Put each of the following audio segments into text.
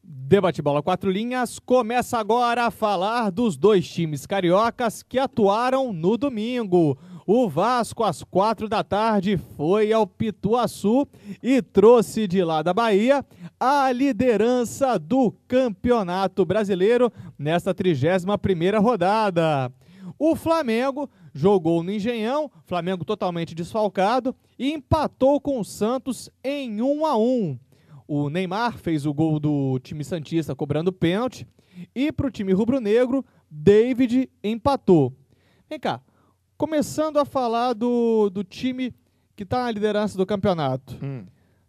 Debate Bola 4 Linhas começa agora a falar dos dois times cariocas que atuaram no domingo. O Vasco, às 4 da tarde, foi ao Pituaçu e trouxe de lá da Bahia a liderança do Campeonato Brasileiro nesta 31ª rodada. O Flamengo jogou no Engenhão, Flamengo totalmente desfalcado, e empatou com o Santos em 1-1. O Neymar fez o gol do time santista cobrando pênalti, e para o time rubro-negro, David empatou. Vem cá, começando a falar do time que está na liderança do campeonato.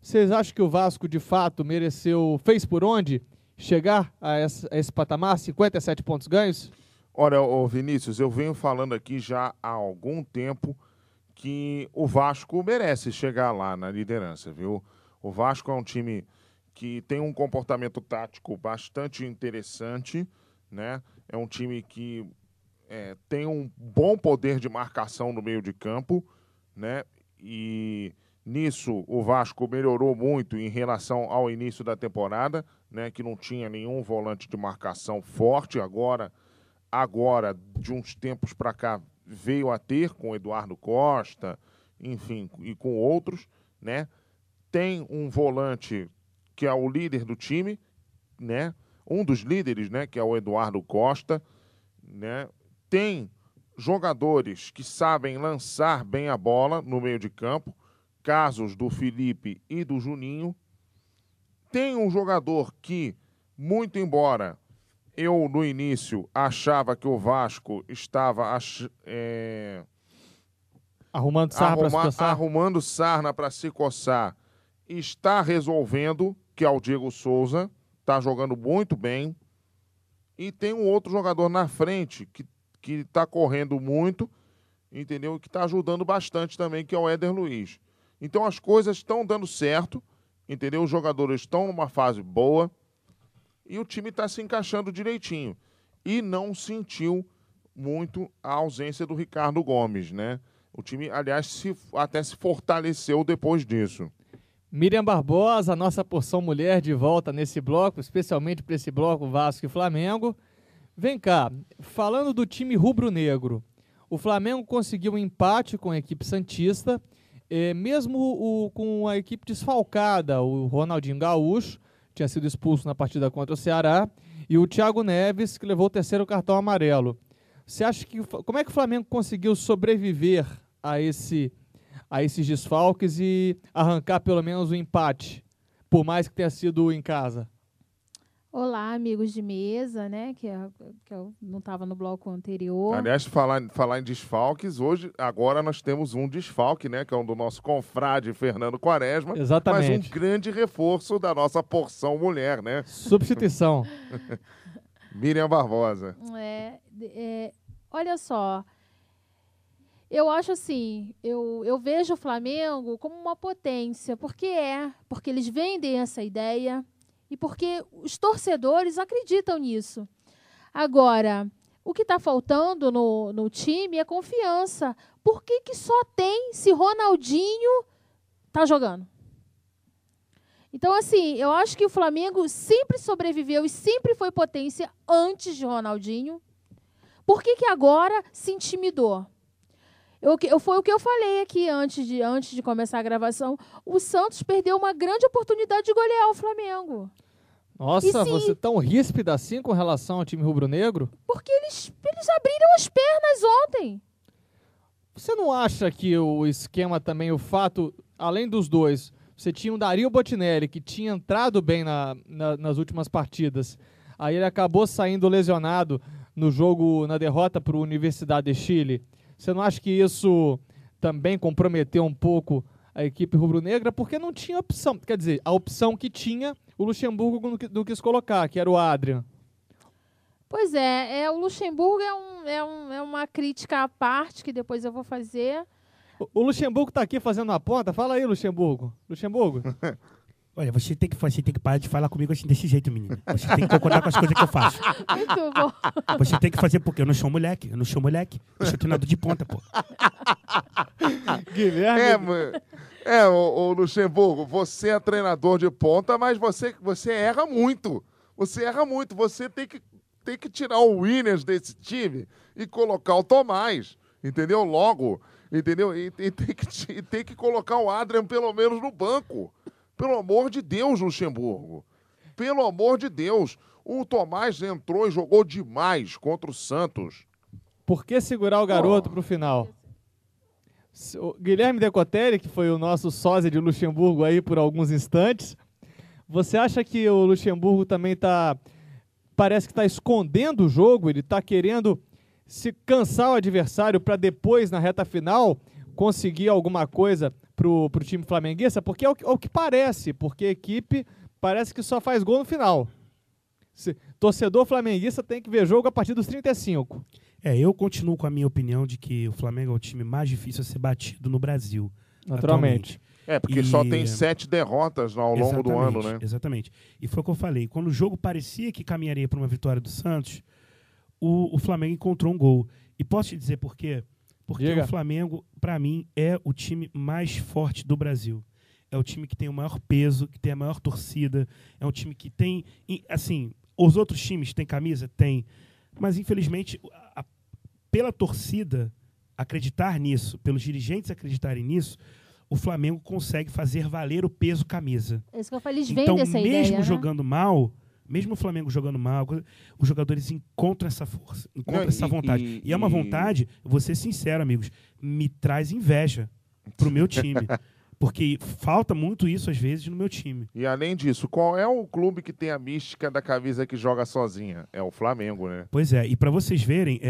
Vocês acham que o Vasco, de fato, fez por onde chegar a esse patamar, 57 pontos ganhos? Olha, Vinícius, eu venho falando aqui já há algum tempo que o Vasco merece chegar lá na liderança, viu? O Vasco é um time que tem um comportamento tático bastante interessante, né? É um time que tem um bom poder de marcação no meio de campo, né? E nisso o Vasco melhorou muito em relação ao início da temporada, né? Que não tinha nenhum volante de marcação forte. Agora, de uns tempos para cá, veio a ter com o Eduardo Costa, enfim, e com outros, né? Tem um volante que é o líder do time, né? Um dos líderes, né? Que é o Eduardo Costa, né? Tem jogadores que sabem lançar bem a bola no meio de campo, casos do Felipe e do Juninho. Tem um jogador que, muito embora eu no início achava que o Vasco estava Arrumando sarna para se coçar, está resolvendo, que é o Diego Souza, está jogando muito bem. E tem um outro jogador na frente que está correndo muito, entendeu? E que está ajudando bastante também, que é o Éder Luiz. Então as coisas estão dando certo, entendeu? Os jogadores estão numa fase boa e o time está se encaixando direitinho. E não sentiu muito a ausência do Ricardo Gomes, né? O time, aliás, até se fortaleceu depois disso. Miriam Barbosa, a nossa porção mulher de volta nesse bloco, especialmente para esse bloco Vasco e Flamengo. Vem cá, falando do time rubro-negro, o Flamengo conseguiu um empate com a equipe santista, mesmo com a equipe desfalcada, o Ronaldinho Gaúcho, tinha sido expulso na partida contra o Ceará, e o Thiago Neves, que levou o 3º cartão amarelo. Você acha como é que o Flamengo conseguiu sobreviver a esses desfalques e arrancar pelo menos o empate, por mais que tenha sido em casa? Olá, amigos de mesa, né? Que eu não estava no bloco anterior. Aliás, falar em desfalques, agora nós temos um desfalque, né? Que é um do nosso confrade Fernando Quaresma. Exatamente. Mas um grande reforço da nossa porção mulher, né? Substituição. Miriam Barbosa. Olha só, eu acho assim, eu vejo o Flamengo como uma potência, porque eles vendem essa ideia e porque os torcedores acreditam nisso. Agora, o que está faltando no time é confiança. Por que só tem se Ronaldinho está jogando? Então, assim, eu acho que o Flamengo sempre sobreviveu e sempre foi potência antes de Ronaldinho. Por que agora se intimidou? Foi o que eu falei aqui antes de começar a gravação. O Santos perdeu uma grande oportunidade de golear o Flamengo. Nossa, você tão ríspida assim com relação ao time rubro-negro? Porque eles abriram as pernas ontem. Você não acha que o esquema também, o fato, além dos dois, você tinha o Dario Botinelli, que tinha entrado bem nas últimas partidas, aí ele acabou saindo lesionado no jogo, na derrota para o Universidade de Chile. Você não acha que isso também comprometeu um pouco a equipe rubro-negra? Porque não tinha opção. Quer dizer, a opção que tinha, o Luxemburgo não quis colocar, que era o Adrian. Pois é, o Luxemburgo é uma crítica à parte que depois eu vou fazer. O Luxemburgo está aqui fazendo a ponta. Fala aí, Luxemburgo. Luxemburgo? Olha, você tem que parar de falar comigo assim desse jeito, menina. Você tem que concordar com as coisas que eu faço. Muito bom. Você tem que fazer porque eu não sou moleque. Eu sou treinador de ponta, pô. Guilherme. O Luxemburgo, você é treinador de ponta, mas você erra muito. Você erra muito. Você tem que tirar o Williams desse time e colocar o Tomás, entendeu? Logo, entendeu? E tem que colocar o Adrian pelo menos no banco. Pelo amor de Deus, Luxemburgo. Pelo amor de Deus. O Tomás entrou e jogou demais contra o Santos. Por que segurar o garoto pro final? O Guilherme Decotelli, que foi o nosso sósia de Luxemburgo aí por alguns instantes, você acha que o Luxemburgo também parece que está escondendo o jogo? Ele está querendo se cansar o adversário para depois, na reta final, conseguir alguma coisa pro time flamenguista? Porque é o que parece, porque a equipe parece que só faz gol no final. Torcedor flamenguista tem que ver jogo a partir dos 35. Eu continuo com a minha opinião de que o Flamengo é o time mais difícil a ser batido no Brasil. Naturalmente. Porque só tem 7 derrotas ao longo do ano, né? Exatamente. E foi o que eu falei. Quando o jogo parecia que caminharia para uma vitória do Santos, o Flamengo encontrou um gol. E posso te dizer por quê? Porque o Flamengo, para mim, é o time mais forte do Brasil. É o time que tem o maior peso, que tem a maior torcida. É um time que tem... Assim, os outros times têm camisa? Tem. Mas, infelizmente, pela torcida acreditar nisso, pelos dirigentes acreditarem nisso, o Flamengo consegue fazer valer o peso camisa. É isso que eu falei, eles vendem essa ideia, mesmo né? jogando mal, mesmo o Flamengo jogando mal, os jogadores encontram essa força, encontram essa vontade. E é uma vontade, vou ser sincero, amigos, me traz inveja pro meu time. Porque falta muito isso, às vezes, no meu time. E, além disso, qual é o clube que tem a mística da camisa que joga sozinha? É o Flamengo, né? Pois é. E para vocês verem,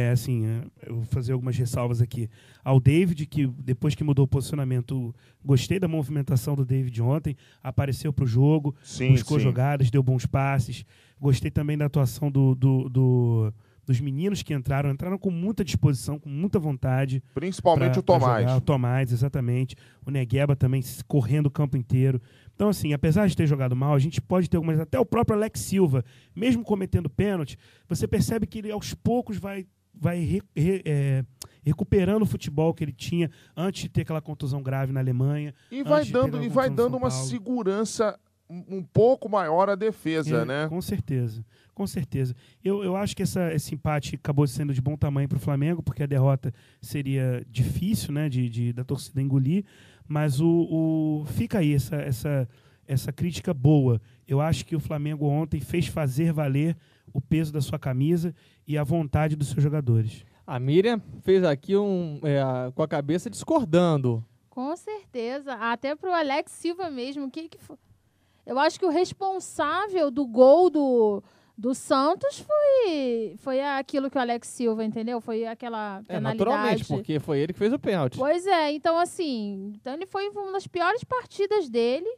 eu vou fazer algumas ressalvas aqui. Ao David, que depois que mudou o posicionamento, gostei da movimentação do David ontem, apareceu pro jogo, buscou jogadas, deu bons passes. Gostei também da atuação dos meninos que entraram com muita disposição, com muita vontade. Principalmente o Tomás. O Tomás, exatamente. O Negueba também correndo o campo inteiro. Então, assim, apesar de ter jogado mal, a gente pode ter algumas... Até o próprio Alex Silva, mesmo cometendo pênalti, você percebe que ele, aos poucos, vai recuperando o futebol que ele tinha antes de ter aquela contusão grave na Alemanha. E vai dando uma segurança um pouco maior à defesa, né? Com certeza. Com certeza. Eu acho que esse empate acabou sendo de bom tamanho para o Flamengo, porque a derrota seria difícil, né, da torcida engolir, mas fica aí essa crítica boa. Eu acho que o Flamengo ontem fez fazer valer o peso da sua camisa e a vontade dos seus jogadores. A Miriam fez aqui com a cabeça discordando. Com certeza. Até para o Alex Silva mesmo. Eu acho que o responsável do gol do Santos foi aquilo que o Alex Silva, entendeu? Foi aquela penalidade. Naturalmente, porque foi ele que fez o pênalti. Pois é, então assim, ele foi uma das piores partidas dele,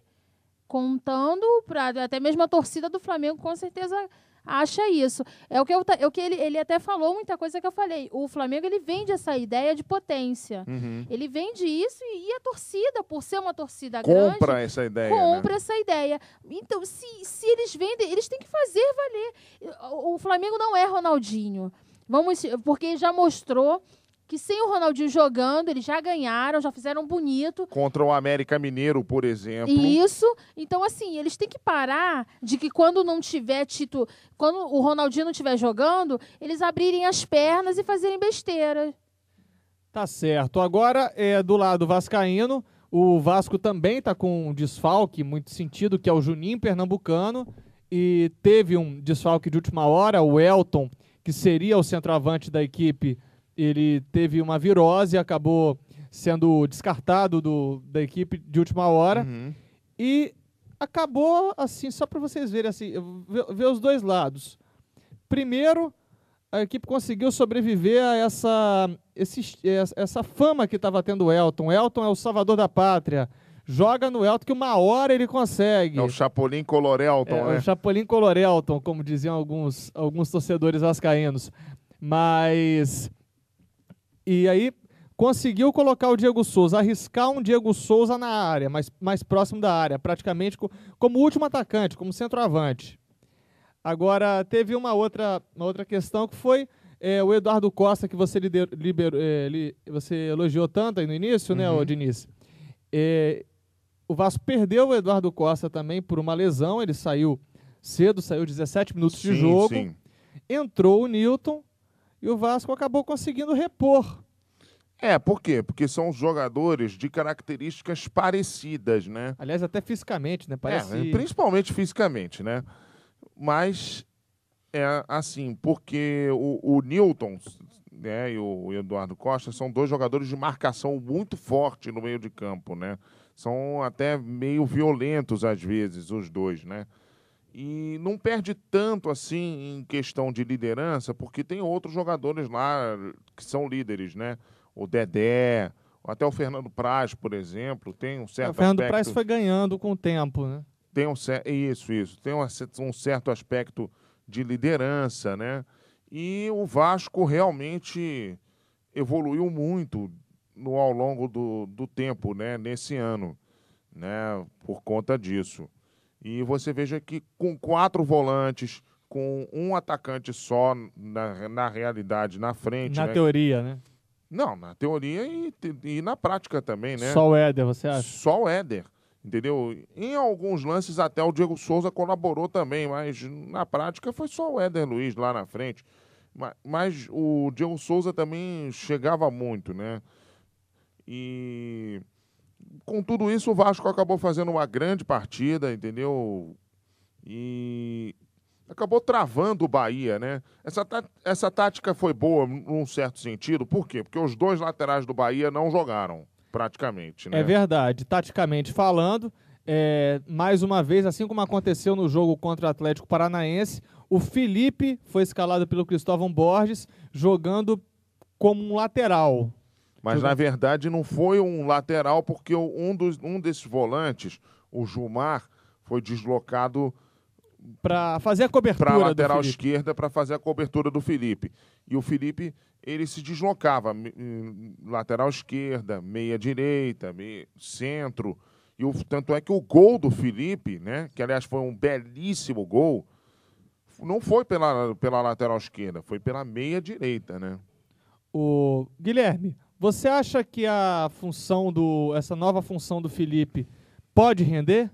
contando até mesmo a torcida do Flamengo com certeza acha isso. É o que ele até falou muita coisa que eu falei. O Flamengo, ele vende essa ideia de potência. Uhum. Ele vende isso e a torcida, por ser uma torcida grande... Compra essa ideia, Compra essa ideia. Então, se eles vendem, eles têm que fazer valer. O Flamengo não é Ronaldinho. Porque já mostrou que sem o Ronaldinho jogando, eles já ganharam, já fizeram bonito. Contra o América Mineiro, por exemplo. Isso. Então, assim, eles têm que parar de que quando não tiver quando o Ronaldinho não estiver jogando, eles abrirem as pernas e fazerem besteira. Tá certo. Agora, do lado vascaíno, o Vasco também está com um desfalque muito sentido, que é o Juninho Pernambucano, e teve um desfalque de última hora, o Elton, que seria o centroavante da equipe. Ele teve uma virose e acabou sendo descartado da equipe de última hora. Uhum. E acabou, assim, só para vocês verem, assim, ver os dois lados. Primeiro, a equipe conseguiu sobreviver a essa fama que estava tendo o Elton. O Elton é o salvador da pátria. Joga no Elton que uma hora ele consegue. É o Chapolin Colorelton, né? É o Chapolin Colorelton, como diziam alguns torcedores vascaínos. Mas... E aí conseguiu colocar o Diego Souza, arriscar um Diego Souza na área, mais próximo da área, praticamente como último atacante, como centroavante. Agora, teve uma outra questão que foi o Eduardo Costa, que você você elogiou tanto aí no início, né, Diniz? O Vasco perdeu o Eduardo Costa também por uma lesão, ele saiu cedo, saiu 17 minutos de Sim, jogo. sim. Entrou o Newton e o Vasco acabou conseguindo repor. Por quê? Porque são jogadores de características parecidas, né? Aliás, até fisicamente, né? Parece... principalmente fisicamente, né? Mas é assim, porque o Newton, né, e o Eduardo Costa são dois jogadores de marcação muito forte no meio de campo, né? São até meio violentos às vezes, os dois, né? E não perde tanto assim em questão de liderança, porque tem outros jogadores lá que são líderes, né? O Dedé, até o Fernando Praz, por exemplo, tem um certo O Fernando aspecto... Praz foi ganhando com o tempo, né? Tem isso. Tem um certo aspecto de liderança, né? E o Vasco realmente evoluiu muito ao longo do tempo, né? Nesse ano, né? Por conta disso. E você veja que com 4 volantes, com um atacante só, na realidade, na frente... Na né? teoria, né? Não, na teoria e na prática também, né? Só o Éder, você acha? Só o Éder, entendeu? Em alguns lances até o Diego Souza colaborou também, mas na prática foi só o Éder Luiz lá na frente. Mas o Diego Souza também chegava muito, né? E com tudo isso o Vasco acabou fazendo uma grande partida, entendeu? E acabou travando o Bahia, né? Essa tática foi boa num certo sentido. Por quê? Porque os dois laterais do Bahia não jogaram, praticamente, né? É verdade. Taticamente falando, mais uma vez, assim como aconteceu no jogo contra o Atlético Paranaense, o Felipe foi escalado pelo Cristóvão Borges, jogando como um lateral. Mas, na verdade, não foi um lateral, porque um desses volantes, o Gilmar, foi deslocado... para fazer a cobertura para a lateral do Felipe. esquerda, para fazer a cobertura do Felipe. E o Felipe, ele se deslocava, lateral esquerda, meia direita, centro. Tanto é que o gol do Felipe, né, que aliás foi um belíssimo gol, não foi pela lateral esquerda, foi pela meia direita, né? O Guilherme, você acha que essa nova função do Felipe pode render?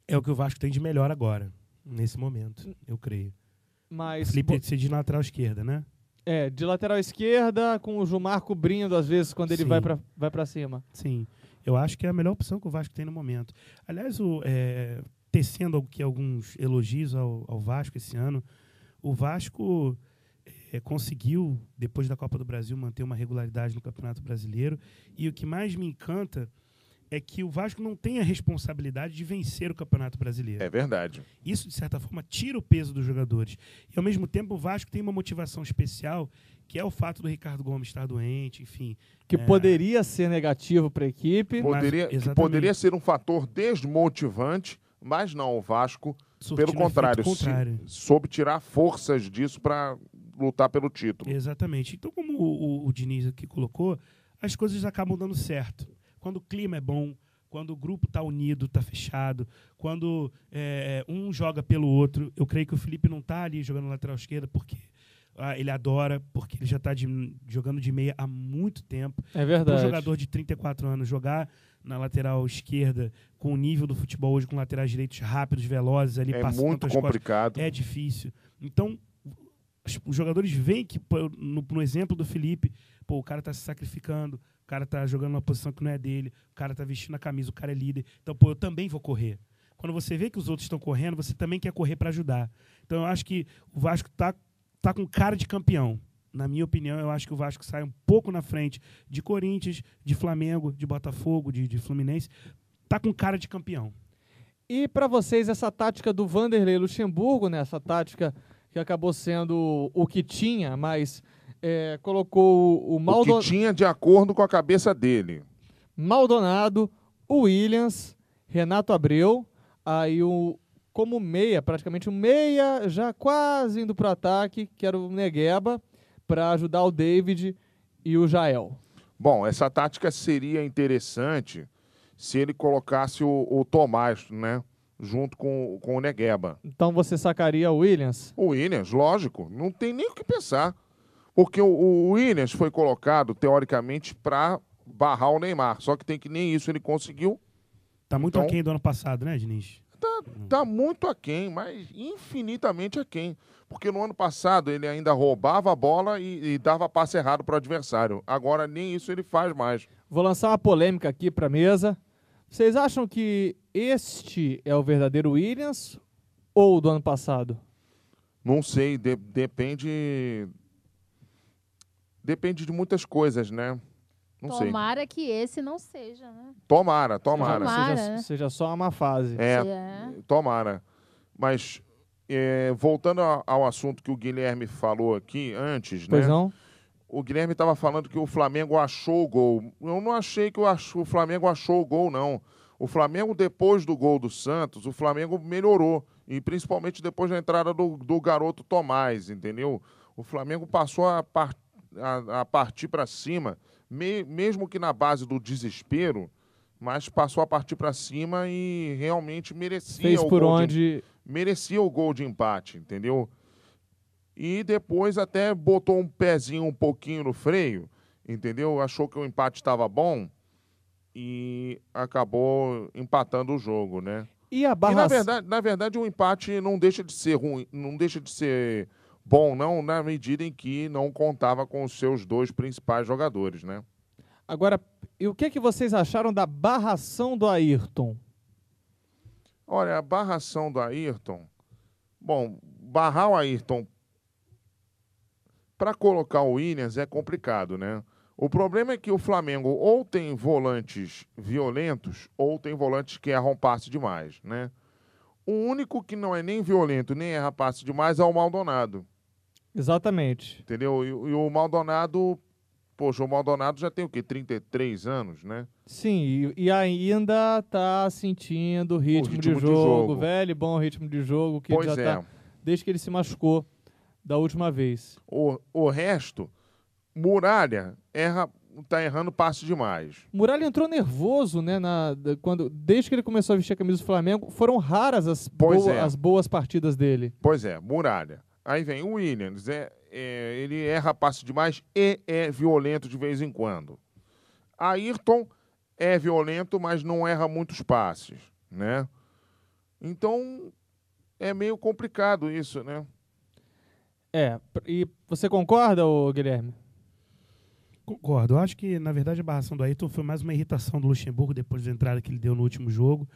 É o que o Vasco tem de melhor agora, nesse momento, eu creio. Mas Felipe ser de lateral esquerda, né? de lateral esquerda, com o Gilmar cobrindo, às vezes, quando ele Sim. vai pra cima. Sim, eu acho que é a melhor opção que o Vasco tem no momento. Aliás, tecendo aqui alguns elogios ao Vasco esse ano, o Vasco conseguiu, depois da Copa do Brasil, manter uma regularidade no Campeonato Brasileiro. E o que mais me encanta é que o Vasco não tem a responsabilidade de vencer o Campeonato Brasileiro. É verdade. Isso, de certa forma, tira o peso dos jogadores. E, ao mesmo tempo, o Vasco tem uma motivação especial, que é o fato do Ricardo Gomes estar doente, enfim. Que poderia ser negativo para a equipe. Que poderia ser um fator desmotivante, mas não, o Vasco, pelo contrário, soube tirar forças disso para lutar pelo título. Exatamente. Então, como o Diniz aqui colocou, as coisas acabam dando certo. Quando o clima é bom, quando o grupo está unido, está fechado, quando um joga pelo outro. Eu creio que o Felipe não está ali jogando na lateral esquerda porque ele adora, porque ele já está jogando de meia há muito tempo. É verdade. Um jogador de 34 anos jogar na lateral esquerda com o nível do futebol hoje, com laterais direitos rápidos, velozes, ali passando muito complicado. É difícil. Então, os jogadores veem que, no exemplo do Felipe, o cara está se sacrificando, o cara tá jogando numa posição que não é dele, o cara tá vestindo a camisa, o cara é líder. Então, eu também vou correr. Quando você vê que os outros estão correndo, você também quer correr para ajudar. Então, eu acho que o Vasco tá com cara de campeão. Na minha opinião, eu acho que o Vasco sai um pouco na frente de Corinthians, de Flamengo, de Botafogo, de Fluminense. Tá com cara de campeão. E para vocês, essa tática do Vanderlei Luxemburgo, né, essa tática que acabou sendo o que tinha, mas... colocou o Maldonado... O que tinha de acordo com a cabeça dele. Maldonado, o Williams, Renato Abreu, aí como meia, praticamente um meia, já quase indo para o ataque, que era o Negueba, para ajudar o David e o Jael. Bom, essa tática seria interessante se ele colocasse o Tomás, né? Junto com o Negueba. Então você sacaria o Williams? O Williams, lógico. Não tem nem o que pensar. Porque o Williams foi colocado, teoricamente, para barrar o Neymar. Só que nem isso ele conseguiu. Tá muito aquém do ano passado, né, Diniz? tá muito aquém, mas infinitamente aquém. Porque no ano passado ele ainda roubava a bola e dava passe errado para o adversário. Agora nem isso ele faz mais. Vou lançar uma polêmica aqui para a mesa. Vocês acham que este é o verdadeiro Williams ou do ano passado? Não sei, depende de muitas coisas, né? Não sei. Tomara que esse não seja, né? Tomara. Seja só uma fase. Tomara. Mas, voltando ao assunto que o Guilherme falou aqui antes, Pois né? não? O Guilherme estava falando que o Flamengo achou o gol. Eu não achei que o Flamengo achou o gol, não. O Flamengo, depois do gol do Santos, o Flamengo melhorou. E principalmente depois da entrada do garoto Tomás, entendeu? O Flamengo passou a partir para cima, mesmo que na base do desespero, mas passou a partir para cima e realmente merecia merecia o gol de empate, entendeu? E depois até botou um pezinho um pouquinho no freio, entendeu? Achou que o empate estava bom e acabou empatando o jogo, né? E na verdade o empate não deixa de ser ruim, não deixa de ser bom, não, na medida em que não contava com os seus dois principais jogadores, né? Agora, e o que vocês acharam da barração do Ayrton? Olha, a barração do Ayrton... Bom, barrar o Ayrton para colocar o Williams é complicado, né? O problema é que o Flamengo ou tem volantes violentos ou tem volantes que erram passe demais, né? O único que não é nem violento nem erra passe demais é o Maldonado. Exatamente. Entendeu? E o Maldonado... Poxa, o Maldonado já tem o quê? 33 anos, né? Sim, e ainda tá sentindo o ritmo de jogo, velho e bom ritmo de jogo, que pois já tá desde que ele se machucou da última vez. O resto, Muralha tá errando passe demais. Muralha entrou nervoso, né? Desde que ele começou a vestir a camisa do Flamengo, foram raras as boas partidas dele. Pois é, Muralha. Aí vem o Williams, ele erra passe demais e é violento de vez em quando. Ayrton é violento, mas não erra muitos passes, né? Então, é meio complicado isso, né? E você concorda, Guilherme? Concordo. Eu acho que, na verdade, a barração do Ayrton foi mais uma irritação do Luxemburgo depois da entrada que ele deu no último jogo,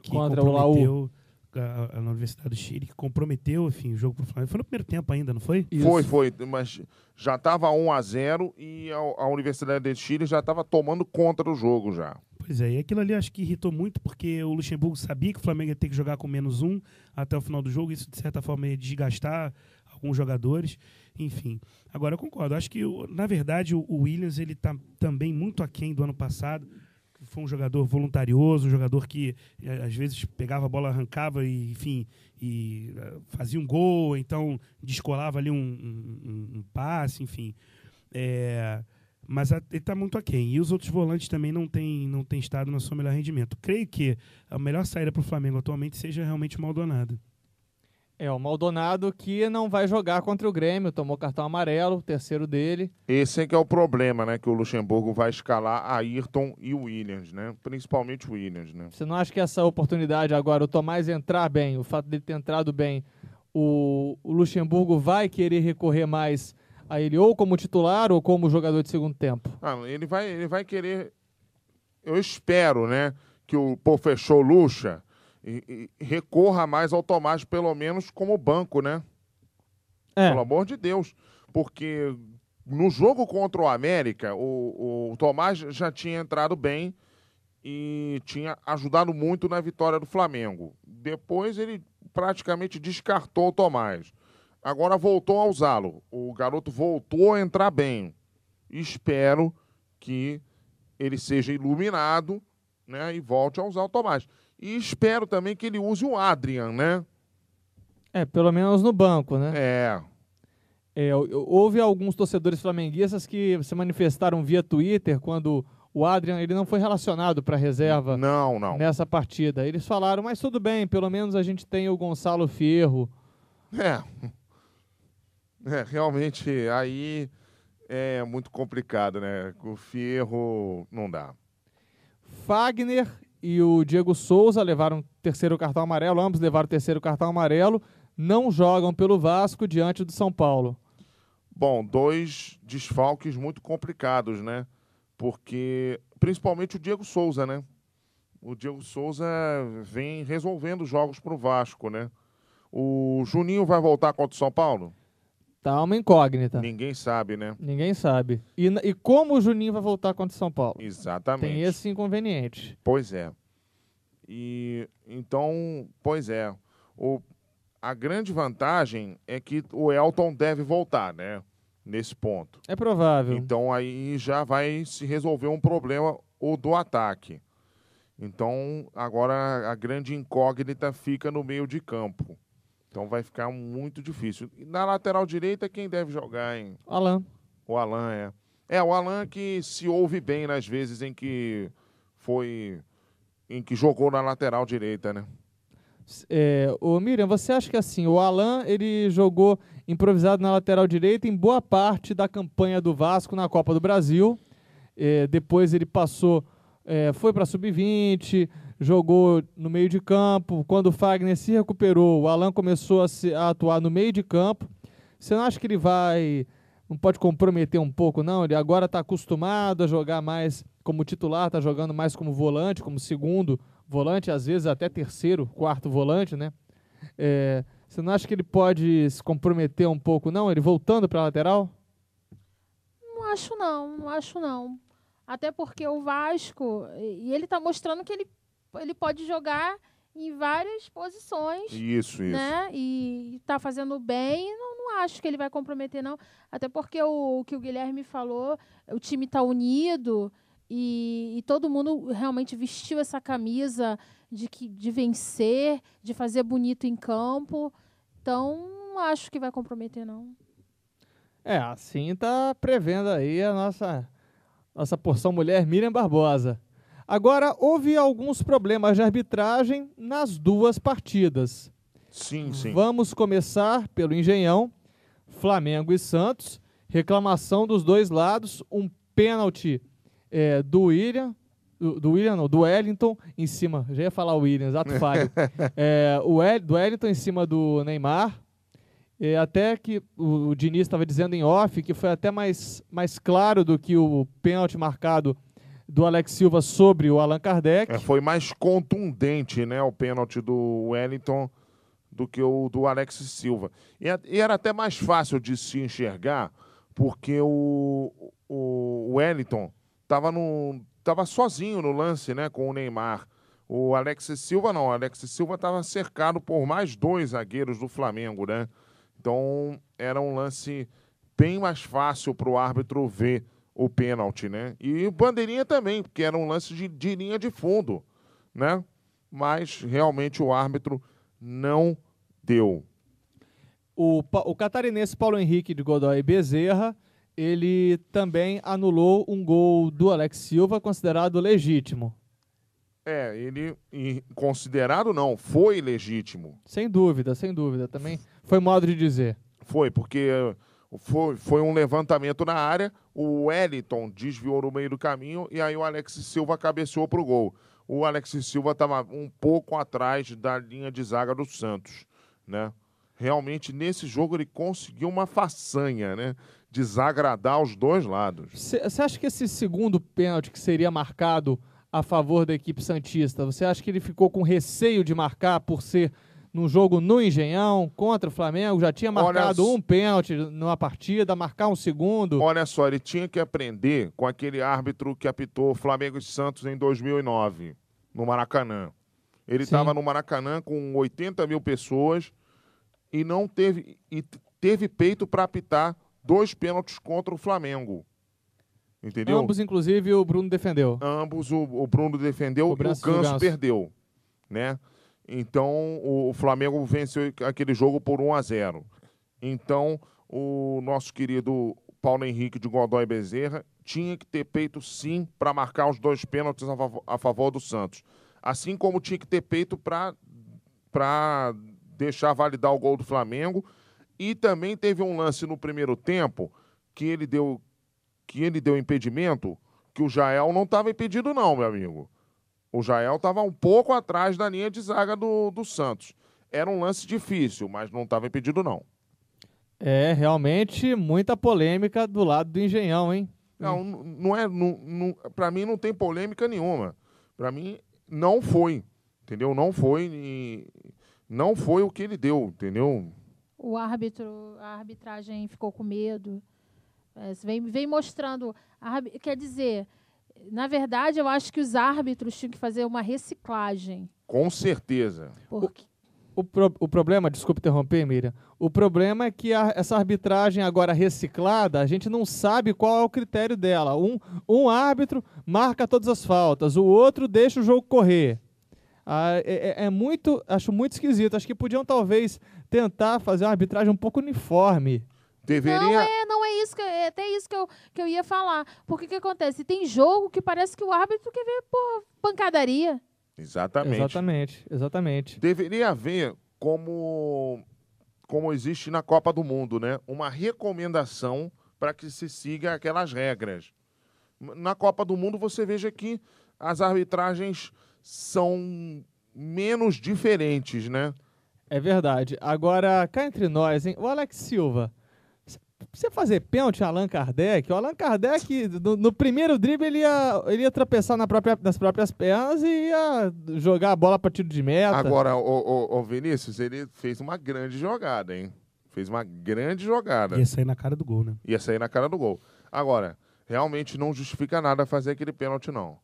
que contra o Laú. Na Universidade do Chile, que comprometeu, enfim, o jogo pro Flamengo. Foi no primeiro tempo ainda, não foi? Foi, mas já estava 1-0 e a Universidade do Chile já estava tomando conta do jogo já. Pois é, e aquilo ali acho que irritou muito, porque o Luxemburgo sabia que o Flamengo ia ter que jogar com -1 até o final do jogo, isso de certa forma ia desgastar alguns jogadores, enfim. Agora eu concordo, acho que na verdade o Williams ele tá também muito aquém do ano passado. Foi um jogador voluntarioso, um jogador que às vezes pegava a bola, arrancava e, enfim, fazia um gol, então descolava ali um passe, enfim. Mas ele está muito aquém. E os outros volantes também não têm estado no seu melhor rendimento. Creio que a melhor saída para o Flamengo atualmente seja realmente o Maldonado. O Maldonado que não vai jogar contra o Grêmio, tomou cartão amarelo, o terceiro dele. Esse é que é o problema, né? Que o Luxemburgo vai escalar Ayrton e o Williams, né? Principalmente o Williams, né? Você não acha que essa oportunidade agora, o Tomás entrar bem, o fato dele ter entrado bem, o Luxemburgo vai querer recorrer mais a ele ou como titular ou como jogador de segundo tempo? Ele vai querer... Eu espero, né? Que o professor Lucha... E recorra mais ao Tomás, pelo menos como banco, né? Pelo amor de Deus. Porque no jogo contra o América, o Tomás já tinha entrado bem e tinha ajudado muito na vitória do Flamengo. Depois ele praticamente descartou o Tomás. Agora voltou a usá-lo. O garoto voltou a entrar bem. Espero que ele seja iluminado, né, e volte a usar o Tomás. E espero também que ele use o Adrian, né? Pelo menos no banco, né? Houve alguns torcedores flamenguistas que se manifestaram via Twitter quando o Adrian ele não foi relacionado para a reserva nessa partida. Eles falaram, mas tudo bem, pelo menos a gente tem o Gonçalo Fierro. Realmente, aí é muito complicado, né? O Fierro não dá. Fagner e o Diego Souza levaram terceiro cartão amarelo, ambos levaram terceiro cartão amarelo, não jogam pelo Vasco diante do São Paulo. Bom, 2 desfalques muito complicados, né? Porque, principalmente o Diego Souza, né? O Diego Souza vem resolvendo jogos para o Vasco, né? O Juninho vai voltar contra o São Paulo? Tá uma incógnita. Ninguém sabe, né? Ninguém sabe. E como o Juninho vai voltar contra o São Paulo? Exatamente. Tem esse inconveniente. Pois é. E então, pois é. A grande vantagem é que o Elton deve voltar, né? Nesse ponto. É provável. Então aí já vai se resolver um problema o do ataque. Então agora a grande incógnita fica no meio de campo. Então vai ficar muito difícil. E na lateral direita, quem deve jogar, hein? Alan. O Alan, é. É, o Alan que se ouve bem nas vezes em que jogou na lateral direita, né? Ô Miriam, você acha que assim, o Alan, ele jogou improvisado na lateral direita em boa parte da campanha do Vasco na Copa do Brasil. Depois ele passou, foi para sub-20, jogou no meio de campo. Quando o Fagner se recuperou, o Alan começou a atuar no meio de campo. Você não acha que ele não pode comprometer um pouco, não? Ele agora está acostumado a jogar mais como titular, está jogando mais como volante, como segundo volante, às vezes até terceiro, quarto volante, né? Você não acha que ele pode se comprometer um pouco, não? Ele voltando para a lateral? Não acho não. Até porque o Vasco, e ele está mostrando que ele pode jogar em várias posições. Isso. Né? E está fazendo bem, não acho que ele vai comprometer, não. Até porque o que o Guilherme falou, o time está unido e todo mundo realmente vestiu essa camisa de vencer, de fazer bonito em campo. Então, não acho que vai comprometer, não. Assim está prevendo aí a nossa porção mulher Miriam Barbosa. Agora, houve alguns problemas de arbitragem nas duas partidas. Sim. Vamos começar pelo Engenhão, Flamengo e Santos. Reclamação dos dois lados, um pênalti do Wellington em cima, já ia falar o William, exato falho. Do Wellington em cima do Neymar. Até que o Diniz estava dizendo em off que foi até mais claro do que o pênalti marcado do Alex Silva sobre o Allan Kardec. Foi mais contundente, né, o pênalti do Wellington do que o do Alex Silva. E era até mais fácil de se enxergar, porque o Wellington estava sozinho no lance, né, com o Neymar. O Alex Silva não. O Alex Silva estava cercado por mais 2 zagueiros do Flamengo, né? Então era um lance bem mais fácil para o árbitro ver o pênalti, né? E o bandeirinha também, porque era um lance de linha de fundo, né? Mas realmente o árbitro não deu. O catarinense Paulo Henrique de Godoy Bezerra, ele também anulou um gol do Alex Silva considerado legítimo. Ele considerado não, foi legítimo. Sem dúvida, também foi modo de dizer. Foi, porque foi um levantamento na área, o Wellington desviou no meio do caminho e aí o Alex Silva cabeceou pro gol. O Alex Silva estava um pouco atrás da linha de zaga do Santos, né? Realmente, nesse jogo, ele conseguiu uma façanha, né? Desagradar os dois lados. Você acha que esse segundo pênalti que seria marcado a favor da equipe santista, você acha que ele ficou com receio de marcar por ser num jogo no Engenhão, contra o Flamengo? Já tinha marcado um pênalti numa partida, marcar um segundo. Olha só, ele tinha que aprender com aquele árbitro que apitou Flamengo e Santos em 2009, no Maracanã. Ele estava no Maracanã com 80 mil pessoas e teve peito para apitar 2 pênaltis contra o Flamengo. Entendeu? Ambos, inclusive, o Bruno defendeu. Ambos, o Bruno defendeu, o Ganso perdeu, né? Então, o Flamengo venceu aquele jogo por 1-0. Então, o nosso querido Paulo Henrique de Godoy Bezerra tinha que ter peito, sim, para marcar os 2 pênaltis a favor do Santos. Assim como tinha que ter peito para deixar validar o gol do Flamengo. E também teve um lance no primeiro tempo que ele deu impedimento, que o Jael não estava impedido não, meu amigo. O Jael estava um pouco atrás da linha de zaga do Santos. Era um lance difícil, mas não estava impedido, não. É, realmente, muita polêmica do lado do Engenhão, hein? Não é. Para mim, não tem polêmica nenhuma. Para mim, não foi. Entendeu? Não foi. Não foi o que ele deu, entendeu? A arbitragem ficou com medo. Vem mostrando. Quer dizer, na verdade, eu acho que os árbitros tinham que fazer uma reciclagem. Com certeza. Porque... O problema, desculpe interromper, Miriam, o problema é que essa arbitragem agora reciclada, a gente não sabe qual é o critério dela. Um árbitro marca todas as faltas, o outro deixa o jogo correr. Acho muito esquisito. Acho que podiam talvez tentar fazer uma arbitragem um pouco uniforme. Não é isso, é até isso que eu ia falar. Porque o que acontece? Tem jogo que parece que o árbitro quer ver, pancadaria. Exatamente. Deveria haver, como existe na Copa do Mundo, né? Uma recomendação para que se siga aquelas regras. Na Copa do Mundo, você veja que as arbitragens são menos diferentes, né? É verdade. Agora, cá entre nós, hein? O Alex Silva, você fazer pênalti a Allan Kardec, o Allan Kardec, no primeiro drible, ele ia tropeçar nas próprias pernas e ia jogar a bola para tiro de meta. Agora, o Vinícius, ele fez uma grande jogada, hein? Fez uma grande jogada. Ia sair na cara do gol, né? Ia sair na cara do gol. Agora, realmente não justifica nada fazer aquele pênalti, não.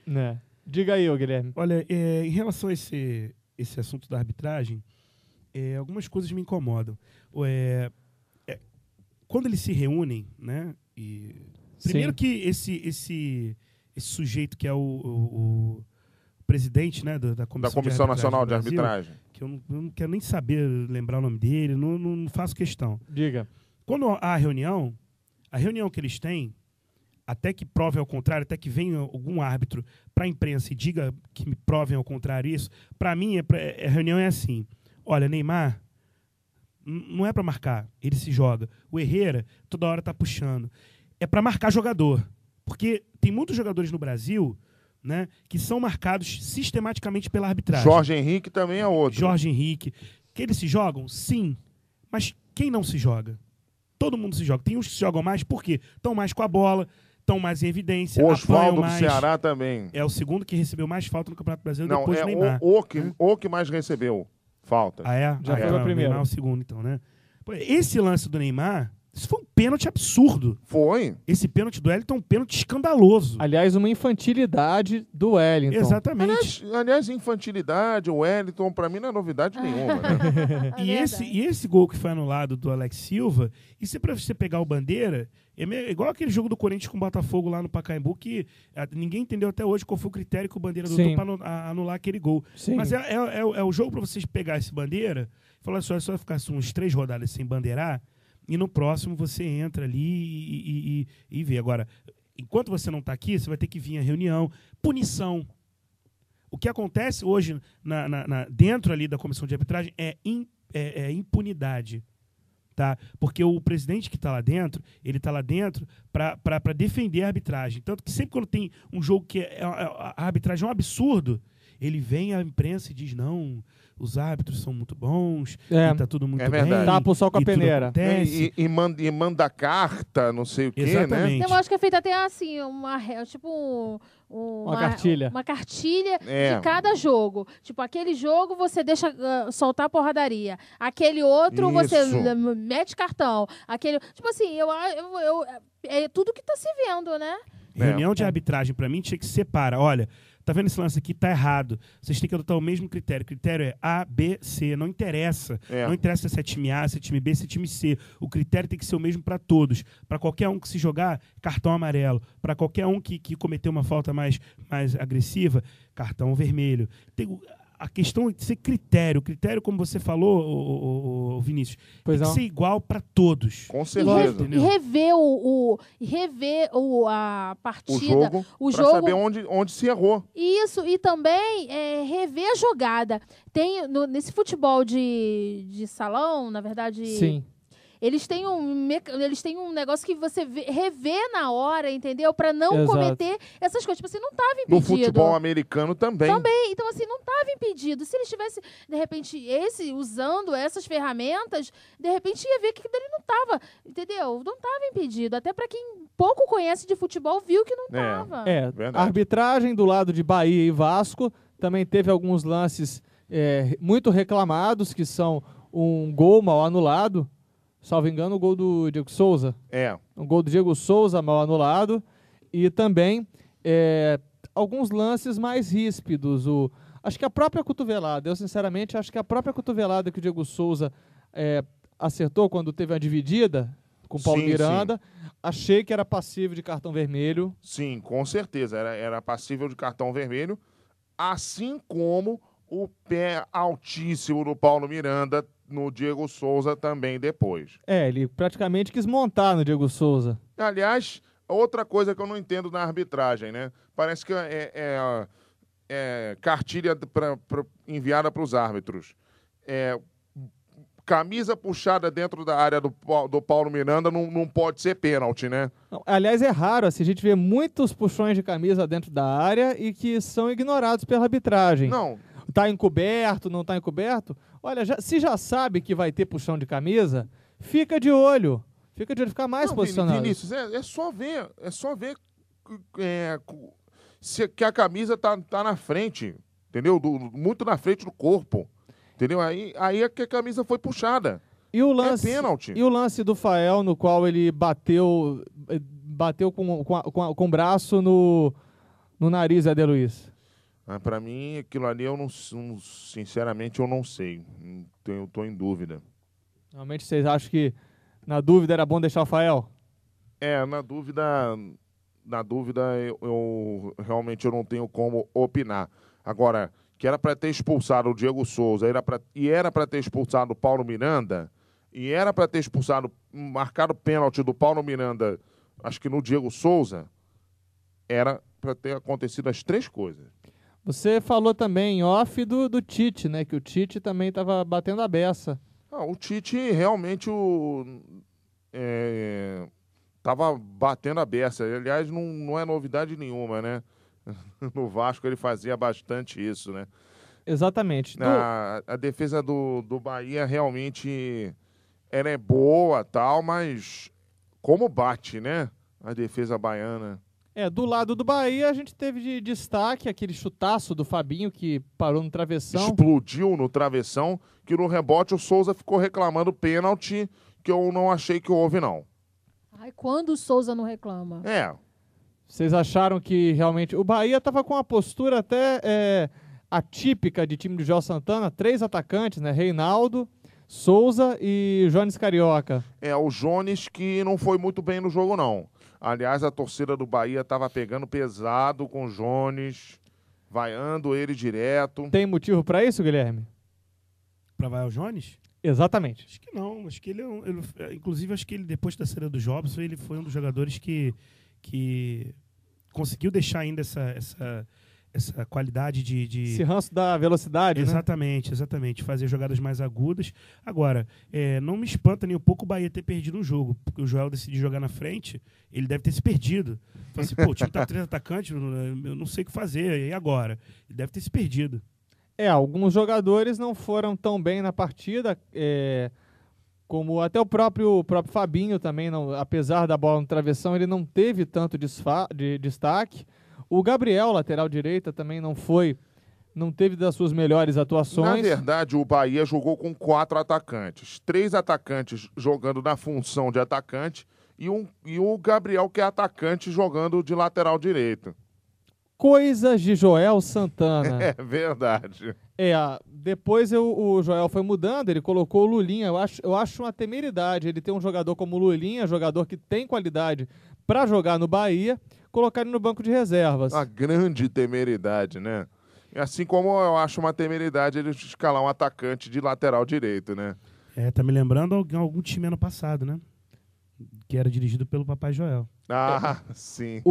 Né? Diga aí, Guilherme. Olha, em relação a esse assunto da arbitragem, algumas coisas me incomodam. Quando eles se reúnem, né? Primeiro que esse sujeito que é o presidente, né, da Comissão Nacional de Arbitragem, que eu não quero nem saber lembrar o nome dele, não faço questão. Diga. Quando há a reunião que eles têm, até que provem ao contrário, até que venha algum árbitro para a imprensa e diga que me provem ao contrário isso, para mim a reunião é assim: olha, Neymar não é para marcar, ele se joga. O Herrera toda hora tá puxando. É para marcar jogador. Porque tem muitos jogadores no Brasil, né, que são marcados sistematicamente pela arbitragem. Jorge Henrique também é outro. Jorge Henrique. Que eles se jogam? Sim. Mas quem não se joga? Todo mundo se joga. Tem uns que se jogam mais porque estão mais com a bola, estão mais em evidência. O Osvaldo do Ceará também. É o segundo que recebeu mais falta no Campeonato Brasileiro depois do Neymar. O que mais recebeu falta. Já foi o primeiro. O Neymar é o segundo, então, né? Esse lance do Neymar, isso foi um pênalti absurdo. Foi. Esse pênalti do Wellington é um pênalti escandaloso. Aliás, uma infantilidade do Wellington. Exatamente. Aliás, infantilidade, o Wellington, pra mim não é novidade nenhuma, né? E esse gol que foi anulado do Alex Silva, isso é pra você pegar o Bandeira, é igual aquele jogo do Corinthians com o Botafogo lá no Pacaembu, que ninguém entendeu até hoje qual foi o critério que o Bandeira adotou para anular aquele gol. Sim. Mas é o jogo para vocês pegar esse Bandeira e falar só, se vai ficar uns 3 rodadas sem bandeirar, e no próximo você entra ali e vê. Agora, enquanto você não está aqui, você vai ter que vir a reunião, punição. O que acontece hoje dentro ali da comissão de arbitragem é impunidade. Tá? Porque o presidente que está lá dentro, ele está lá dentro para defender a arbitragem. Tanto que sempre quando tem um jogo que a arbitragem é um absurdo, ele vem à imprensa e diz, não, os árbitros são muito bons, está tudo muito bem. Tapa o sol com a peneira. E manda carta, não sei o quê, exatamente, né? Eu acho que é feito até assim, uma cartilha. Uma cartilha de cada jogo. Tipo, aquele jogo você deixa soltar a porradaria. Aquele outro você mete cartão. Tipo assim, é tudo que está se vendo, né? Reunião de arbitragem, para mim, tinha que separar. Olha, tá vendo esse lance aqui? Tá errado. Vocês têm que adotar o mesmo critério. O critério é A, B, C. Não interessa. Não interessa se é time A, se é time B, se é time C. O critério tem que ser o mesmo para todos. Para qualquer um que se jogar, cartão amarelo. Para qualquer um que cometeu uma falta mais agressiva, cartão vermelho. A questão de ser critério. Critério, como você falou, Vinícius, tem que ser igual para todos. Com certeza. E rever a partida. O jogo para saber onde se errou. Isso, e também rever a jogada. Tem, nesse futebol de salão, na verdade... Sim. Eles têm um negócio que você revê na hora, entendeu? Para não Exato. cometer essas coisas. Tipo assim, não estava impedido. No futebol americano também. Também. Então, assim, não estava impedido. Se eles tivessem, de repente, usando essas ferramentas, de repente ia ver que ele não estava, entendeu? Não estava impedido. Até para quem pouco conhece de futebol, viu que não estava. A arbitragem do lado de Bahia e Vasco também teve alguns lances muito reclamados, que são um gol mal anulado, salvo engano, o gol do Diego Souza. Um gol do Diego Souza mal anulado. E também alguns lances mais ríspidos. Acho que a própria cotovelada, eu sinceramente acho que a própria cotovelada que o Diego Souza acertou quando teve a dividida com o Paulo Miranda, achei que era passível de cartão vermelho. Sim, com certeza, era passível de cartão vermelho, assim como o pé altíssimo do Paulo Miranda no Diego Souza também depois. Ele praticamente quis montar no Diego Souza. Aliás, outra coisa que eu não entendo na arbitragem, né? Parece que é cartilha enviada para os árbitros. Camisa puxada dentro da área do Paulo Miranda não pode ser pênalti, né? Não, aliás, é raro, assim, a gente vê muitos puxões de camisa dentro da área e que são ignorados pela arbitragem. Não. Tá encoberto, não tá encoberto? Olha, se já sabe que vai ter puxão de camisa, fica de olho. Fica mais posicionado. Vinícius, é só ver que a camisa tá na frente, entendeu? Muito na frente do corpo, entendeu? Aí é que a camisa foi puxada. E o lance, pênalti. E o lance do Fael, no qual ele bateu com o braço no nariz, Eder Luiz? Para mim, aquilo ali, sinceramente, eu não sei. Eu tô em dúvida. Realmente vocês acham que na dúvida era bom deixar o Fael? Na dúvida eu realmente não tenho como opinar. Agora, que era para ter expulsado o Diego Souza, era para ter expulsado o Paulo Miranda, e era para ter marcado o pênalti do Paulo Miranda, acho que no Diego Souza, era para ter acontecido as três coisas. Você falou também em off do Tite, né? Que o Tite também estava batendo a beça. O Tite realmente estava batendo a beça. Aliás, não é novidade nenhuma, né? No Vasco ele fazia bastante isso, né? Exatamente. A defesa do Bahia realmente ela é boa, tal, mas como bate, né? A defesa baiana. Do lado do Bahia, a gente teve de destaque aquele chutaço do Fabinho que parou no travessão. Explodiu no travessão, que no rebote o Souza ficou reclamando pênalti, que eu não achei que houve, não. Ai, quando o Souza não reclama? Vocês acharam que realmente... O Bahia estava com uma postura até atípica de time de João Santana, 3 atacantes, né? Reinaldo, Souza e Jones Carioca. O Jones que não foi muito bem no jogo, não. Aliás, a torcida do Bahia estava pegando pesado com o Jones, vaiando ele direto. Tem motivo para isso, Guilherme? Para vaiar o Jones? Exatamente. Acho que não. Acho que inclusive, acho que ele, depois da saída do Jobson, ele foi um dos jogadores que conseguiu deixar ainda essa qualidade de... Esse ranço da velocidade, exatamente, né? Exatamente. Fazer jogadas mais agudas. Agora, não me espanta nem um pouco o Bahia ter perdido um jogo, porque o Joel decidiu jogar na frente, ele deve ter se perdido. Falei assim, o time tá 3 atacantes, eu não sei o que fazer, e agora? Ele deve ter se perdido. Alguns jogadores não foram tão bem na partida, como até o próprio Fabinho também, apesar da bola no travessão, ele não teve tanto destaque. O Gabriel, lateral direita, também não teve das suas melhores atuações. Na verdade, o Bahia jogou com 4 atacantes. 3 atacantes jogando na função de atacante e o Gabriel, que é atacante, jogando de lateral direito. Coisas de Joel Santana. É verdade. Depois o Joel foi mudando, ele colocou o Lulinha. Eu acho uma temeridade ele ter um jogador como o Lulinha, jogador que tem qualidade para jogar no Bahia, colocar ele no banco de reservas. Uma grande temeridade, né? Assim como eu acho uma temeridade ele escalar um atacante de lateral direito, né? Tá me lembrando algum time ano passado, né? Que era dirigido pelo Papai Joel. Sim.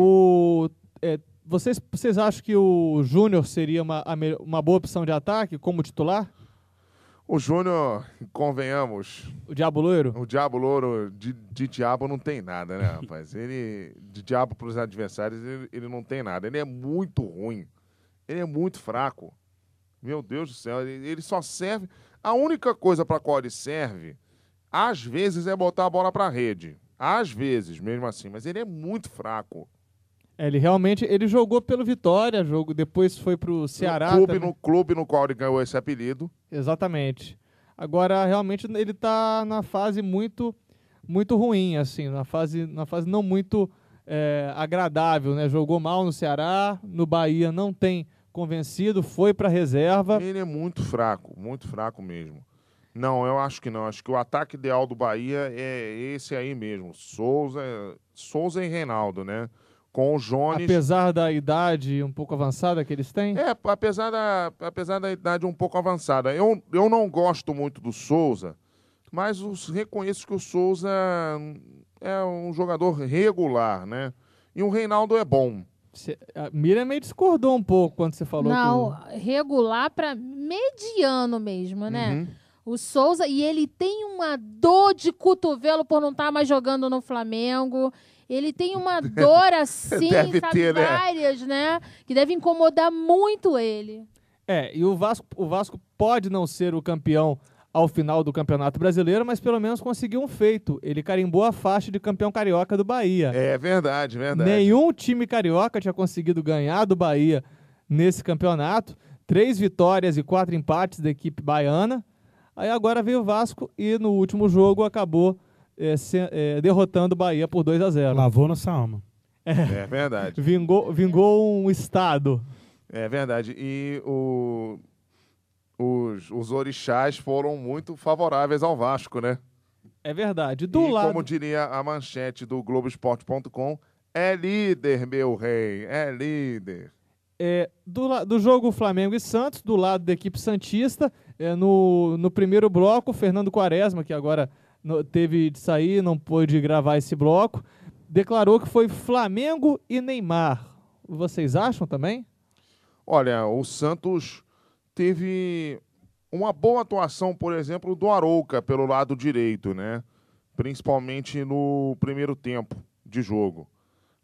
Vocês acham que o Júnior seria uma boa opção de ataque como titular? O Júnior, convenhamos... O Diabo Loiro? O Diabo Louro, de diabo não tem nada, né, rapaz? Ele, de diabo para os adversários, ele não tem nada. Ele é muito ruim. Ele é muito fraco. Meu Deus do céu, ele só serve... A única coisa para qual ele serve, às vezes, é botar a bola para a rede. Às vezes, mesmo assim. Mas ele é muito fraco. Ele realmente jogou pelo Vitória, depois foi pro Ceará. No clube no qual ele ganhou esse apelido. Exatamente. Agora, realmente, ele tá na fase muito, muito ruim, assim, na fase não muito agradável, né? Jogou mal no Ceará, no Bahia não tem convencido, foi pra reserva. Ele é muito fraco mesmo. Não, eu acho que não. Acho que o ataque ideal do Bahia é esse aí mesmo. Souza e Reinaldo, né? Com o Jones... Apesar da idade um pouco avançada que eles têm? Apesar da idade um pouco avançada. Eu não gosto muito do Souza, mas reconheço que o Souza é um jogador regular, né? E o Reinaldo é bom. A Miriam meio discordou um pouco quando você falou. Não, regular para mediano mesmo, né? O Souza, e ele tem uma dor de cotovelo por não estar mais jogando no Flamengo. Ele tem uma dor assim, deve sabe, ter, várias, né? Que deve incomodar muito ele. E o Vasco pode não ser o campeão ao final do Campeonato Brasileiro, mas pelo menos conseguiu um feito. Ele carimbou a faixa de campeão carioca do Bahia. É verdade, verdade. Nenhum time carioca tinha conseguido ganhar do Bahia nesse campeonato. 3 vitórias e 4 empates da equipe baiana. Aí agora veio o Vasco e no último jogo acabou derrotando o Bahia por 2-0. Lavou nossa alma. É verdade. Vingou um estado. É verdade. E os orixás foram muito favoráveis ao Vasco, né? É verdade. Como diria a manchete do Globoesporte.com, é líder, meu rei, é líder. Do jogo Flamengo e Santos, do lado da equipe santista, no primeiro bloco, o Fernando Quaresma, que agora teve de sair, não pôde gravar esse bloco, declarou que foi Flamengo e Neymar. Vocês acham também? Olha, o Santos teve uma boa atuação, por exemplo, do Arouca pelo lado direito, né? Principalmente no primeiro tempo de jogo.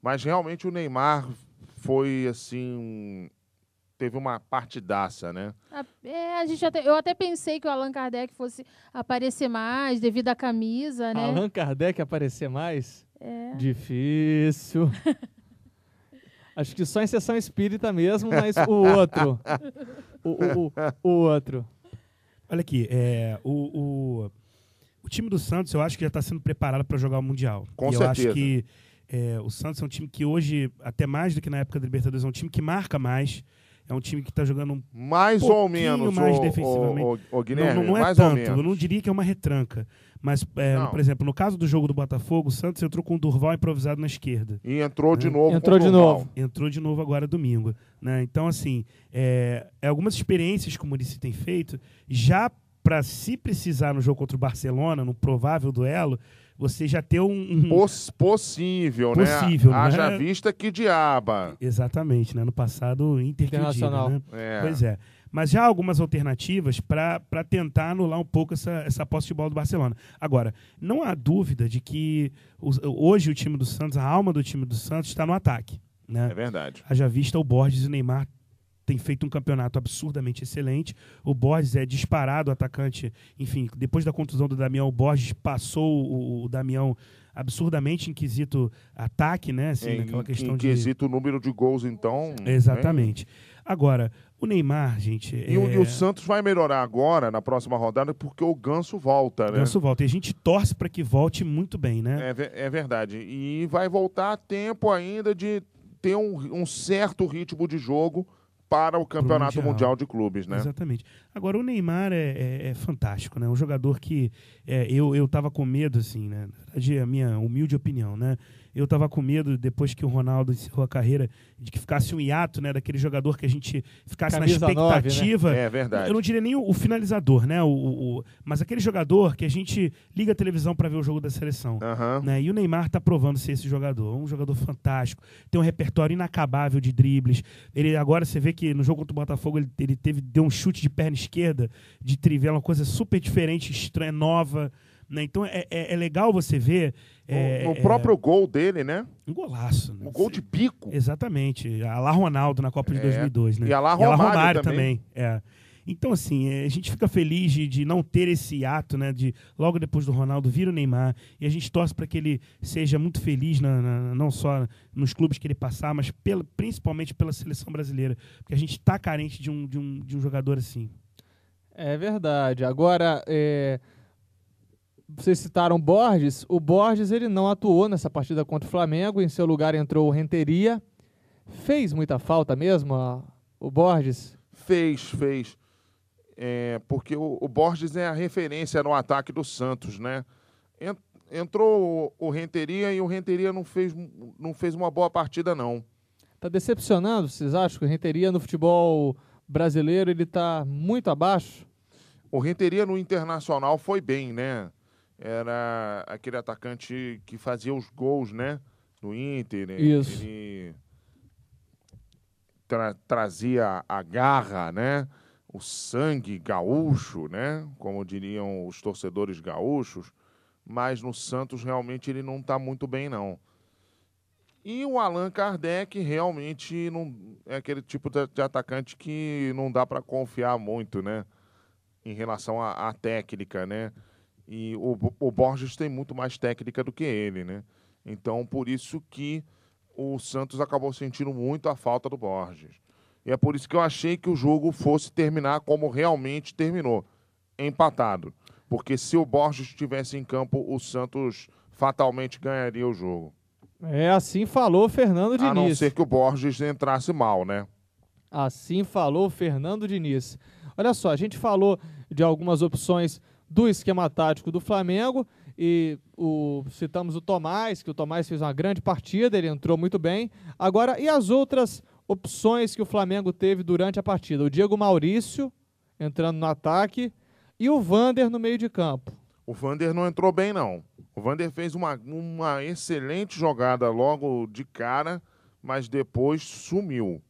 Mas realmente o Neymar foi assim... Teve uma partidaça, né? Eu até pensei que o Allan Kardec fosse aparecer mais devido à camisa, né? Allan Kardec aparecer mais? Difícil. Acho que só em sessão espírita mesmo, mas o outro. O outro. Olha aqui, o time do Santos eu acho que já está sendo preparado para jogar o Mundial. Com certeza. Eu acho que o Santos é um time que hoje, até mais do que na época da Libertadores, é um time que marca mais. É um time que está jogando mais ou menos mais defensivamente. Guilherme, não é mais tanto, ou menos. eu não diria que é uma retranca. Mas, por exemplo, no caso do jogo do Botafogo, o Santos entrou com o Durval improvisado na esquerda. E entrou de novo Entrou de novo agora domingo. Né? Então, assim, algumas experiências que o Muricy tem feito, já para se precisar no jogo contra o Barcelona, no provável duelo, você já ter possível, né? Haja vista que diaba. Exatamente, né? No passado, Internacional. Né? Pois é. Mas já há algumas alternativas para tentar anular um pouco essa posse de bola do Barcelona. Agora, não há dúvida de que hoje o time do Santos, a alma do time do Santos está no ataque. Né? É verdade. Haja vista o Borges e o Neymar tem feito um campeonato absurdamente excelente. O Borges é disparado atacante. Enfim, depois da contusão do Damião, o Borges passou o Damião absurdamente em quesito ataque, né? Assim, naquela questão em quesito número de gols, então... Exatamente. Agora, o Neymar, gente... E o Santos vai melhorar agora, na próxima rodada, porque o Ganso volta, né? O Ganso volta. E a gente torce para que volte muito bem, né? É verdade. E vai voltar a tempo ainda de ter um certo ritmo de jogo para o Campeonato Mundial de Clubes, né? Exatamente. Agora, o Neymar é fantástico, né? Um jogador que eu tava com medo, assim, né? Na verdade, é a minha humilde opinião, né? Eu estava com medo, depois que o Ronaldo encerrou a carreira, de que ficasse um hiato, né, daquele jogador que a gente ficasse Camisa na expectativa. 9, né? É verdade. Eu não diria nem o finalizador, né? Mas aquele jogador que a gente liga a televisão para ver o jogo da seleção. Né? E o Neymar está provando ser esse jogador. Um jogador fantástico, tem um repertório inacabável de dribles. Ele, agora você vê que no jogo contra o Botafogo ele deu um chute de perna esquerda, de trivela, uma coisa super diferente, estranha, nova. Né? Então é legal você ver. O próprio gol dele, né? Um golaço. Né? Um gol de pico. Exatamente. A lá Ronaldo na Copa de 2002. Né? E a lá Romário também. Então, assim, a gente fica feliz de não ter esse ato, né? De logo depois do Ronaldo vir o Neymar. E a gente torce para que ele seja muito feliz, não só nos clubes que ele passar, mas principalmente pela seleção brasileira. Porque a gente está carente de um jogador assim. É verdade. Agora, vocês citaram o Borges. O Borges ele não atuou nessa partida contra o Flamengo. Em seu lugar entrou o Renteria. Fez muita falta mesmo o Borges? Fez. Porque o Borges é a referência no ataque do Santos, né? Entrou o Renteria e o Renteria não fez uma boa partida, não. Tá decepcionando? Vocês acham que o Renteria no futebol brasileiro ele tá muito abaixo? O Renteria no Internacional foi bem, né? Era aquele atacante que fazia os gols, né? No Inter. Né? Isso. Ele trazia a garra, né? O sangue gaúcho, né? Como diriam os torcedores gaúchos. Mas no Santos realmente ele não está muito bem, não. E o Allan Kardec realmente não é aquele tipo de atacante que não dá para confiar muito, né? Em relação à técnica, né? E o Borges tem muito mais técnica do que ele, né? Então, por isso que o Santos acabou sentindo muito a falta do Borges. E é por isso que eu achei que o jogo fosse terminar como realmente terminou, empatado. Porque se o Borges estivesse em campo, o Santos fatalmente ganharia o jogo. Assim falou Fernando Diniz. A não ser que o Borges entrasse mal, né? Assim falou Fernando Diniz. Olha só, a gente falou de algumas opções do esquema tático do Flamengo e citamos o Tomás, que o Tomás fez uma grande partida, ele entrou muito bem. Agora, e as outras opções que o Flamengo teve durante a partida? O Diego Maurício entrando no ataque e o Vander no meio de campo. O Vander não entrou bem, não. O Vander fez uma excelente jogada logo de cara, mas depois sumiu.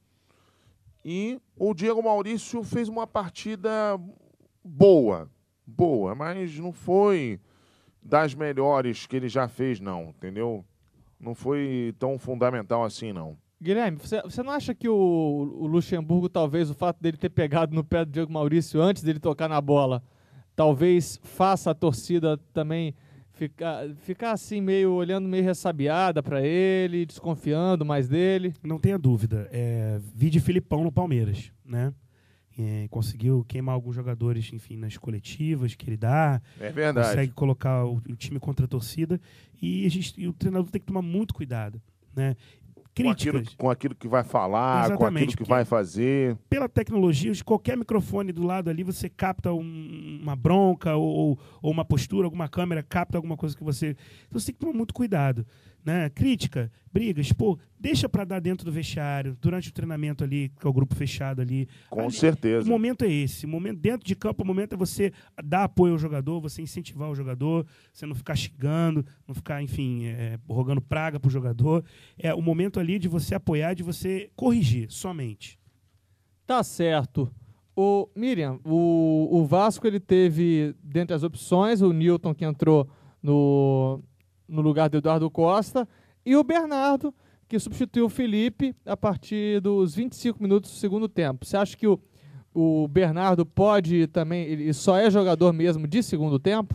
E o Diego Maurício fez uma partida boa, mas não foi das melhores que ele já fez, não, entendeu? Não foi tão fundamental assim, não. Guilherme, você não acha que o Luxemburgo, talvez o fato dele ter pegado no pé do Diego Maurício antes dele tocar na bola, talvez faça a torcida também ficar assim, olhando meio ressabiada para ele, desconfiando mais dele? Não tenha dúvida. Vide Filipão no Palmeiras, né? Conseguiu queimar alguns jogadores, enfim, nas coletivas que ele dá. É verdade. Consegue colocar o time contra a torcida. E o treinador tem que tomar muito cuidado, né? Com aquilo que vai falar, exatamente, com aquilo que vai fazer. Pela tecnologia, de qualquer microfone do lado ali, você capta uma bronca ou uma postura, alguma câmera capta alguma coisa que você... Então você tem que tomar muito cuidado. Né? Crítica, brigas, deixa para dar dentro do vestiário, durante o treinamento ali, que é o grupo fechado ali. Com certeza. O momento é esse. O momento dentro de campo, o momento é você dar apoio ao jogador, você incentivar o jogador, você não ficar xingando, não ficar, enfim, rogando praga pro jogador. É o momento ali de você apoiar, de você corrigir, somente. Tá certo. Miriam, o Vasco ele teve, dentre as opções, o Newton, que entrou no lugar do Eduardo Costa, e o Bernardo, que substituiu o Felipe a partir dos 25 minutos do segundo tempo. Você acha que o Bernardo pode também, ele só é jogador mesmo de segundo tempo?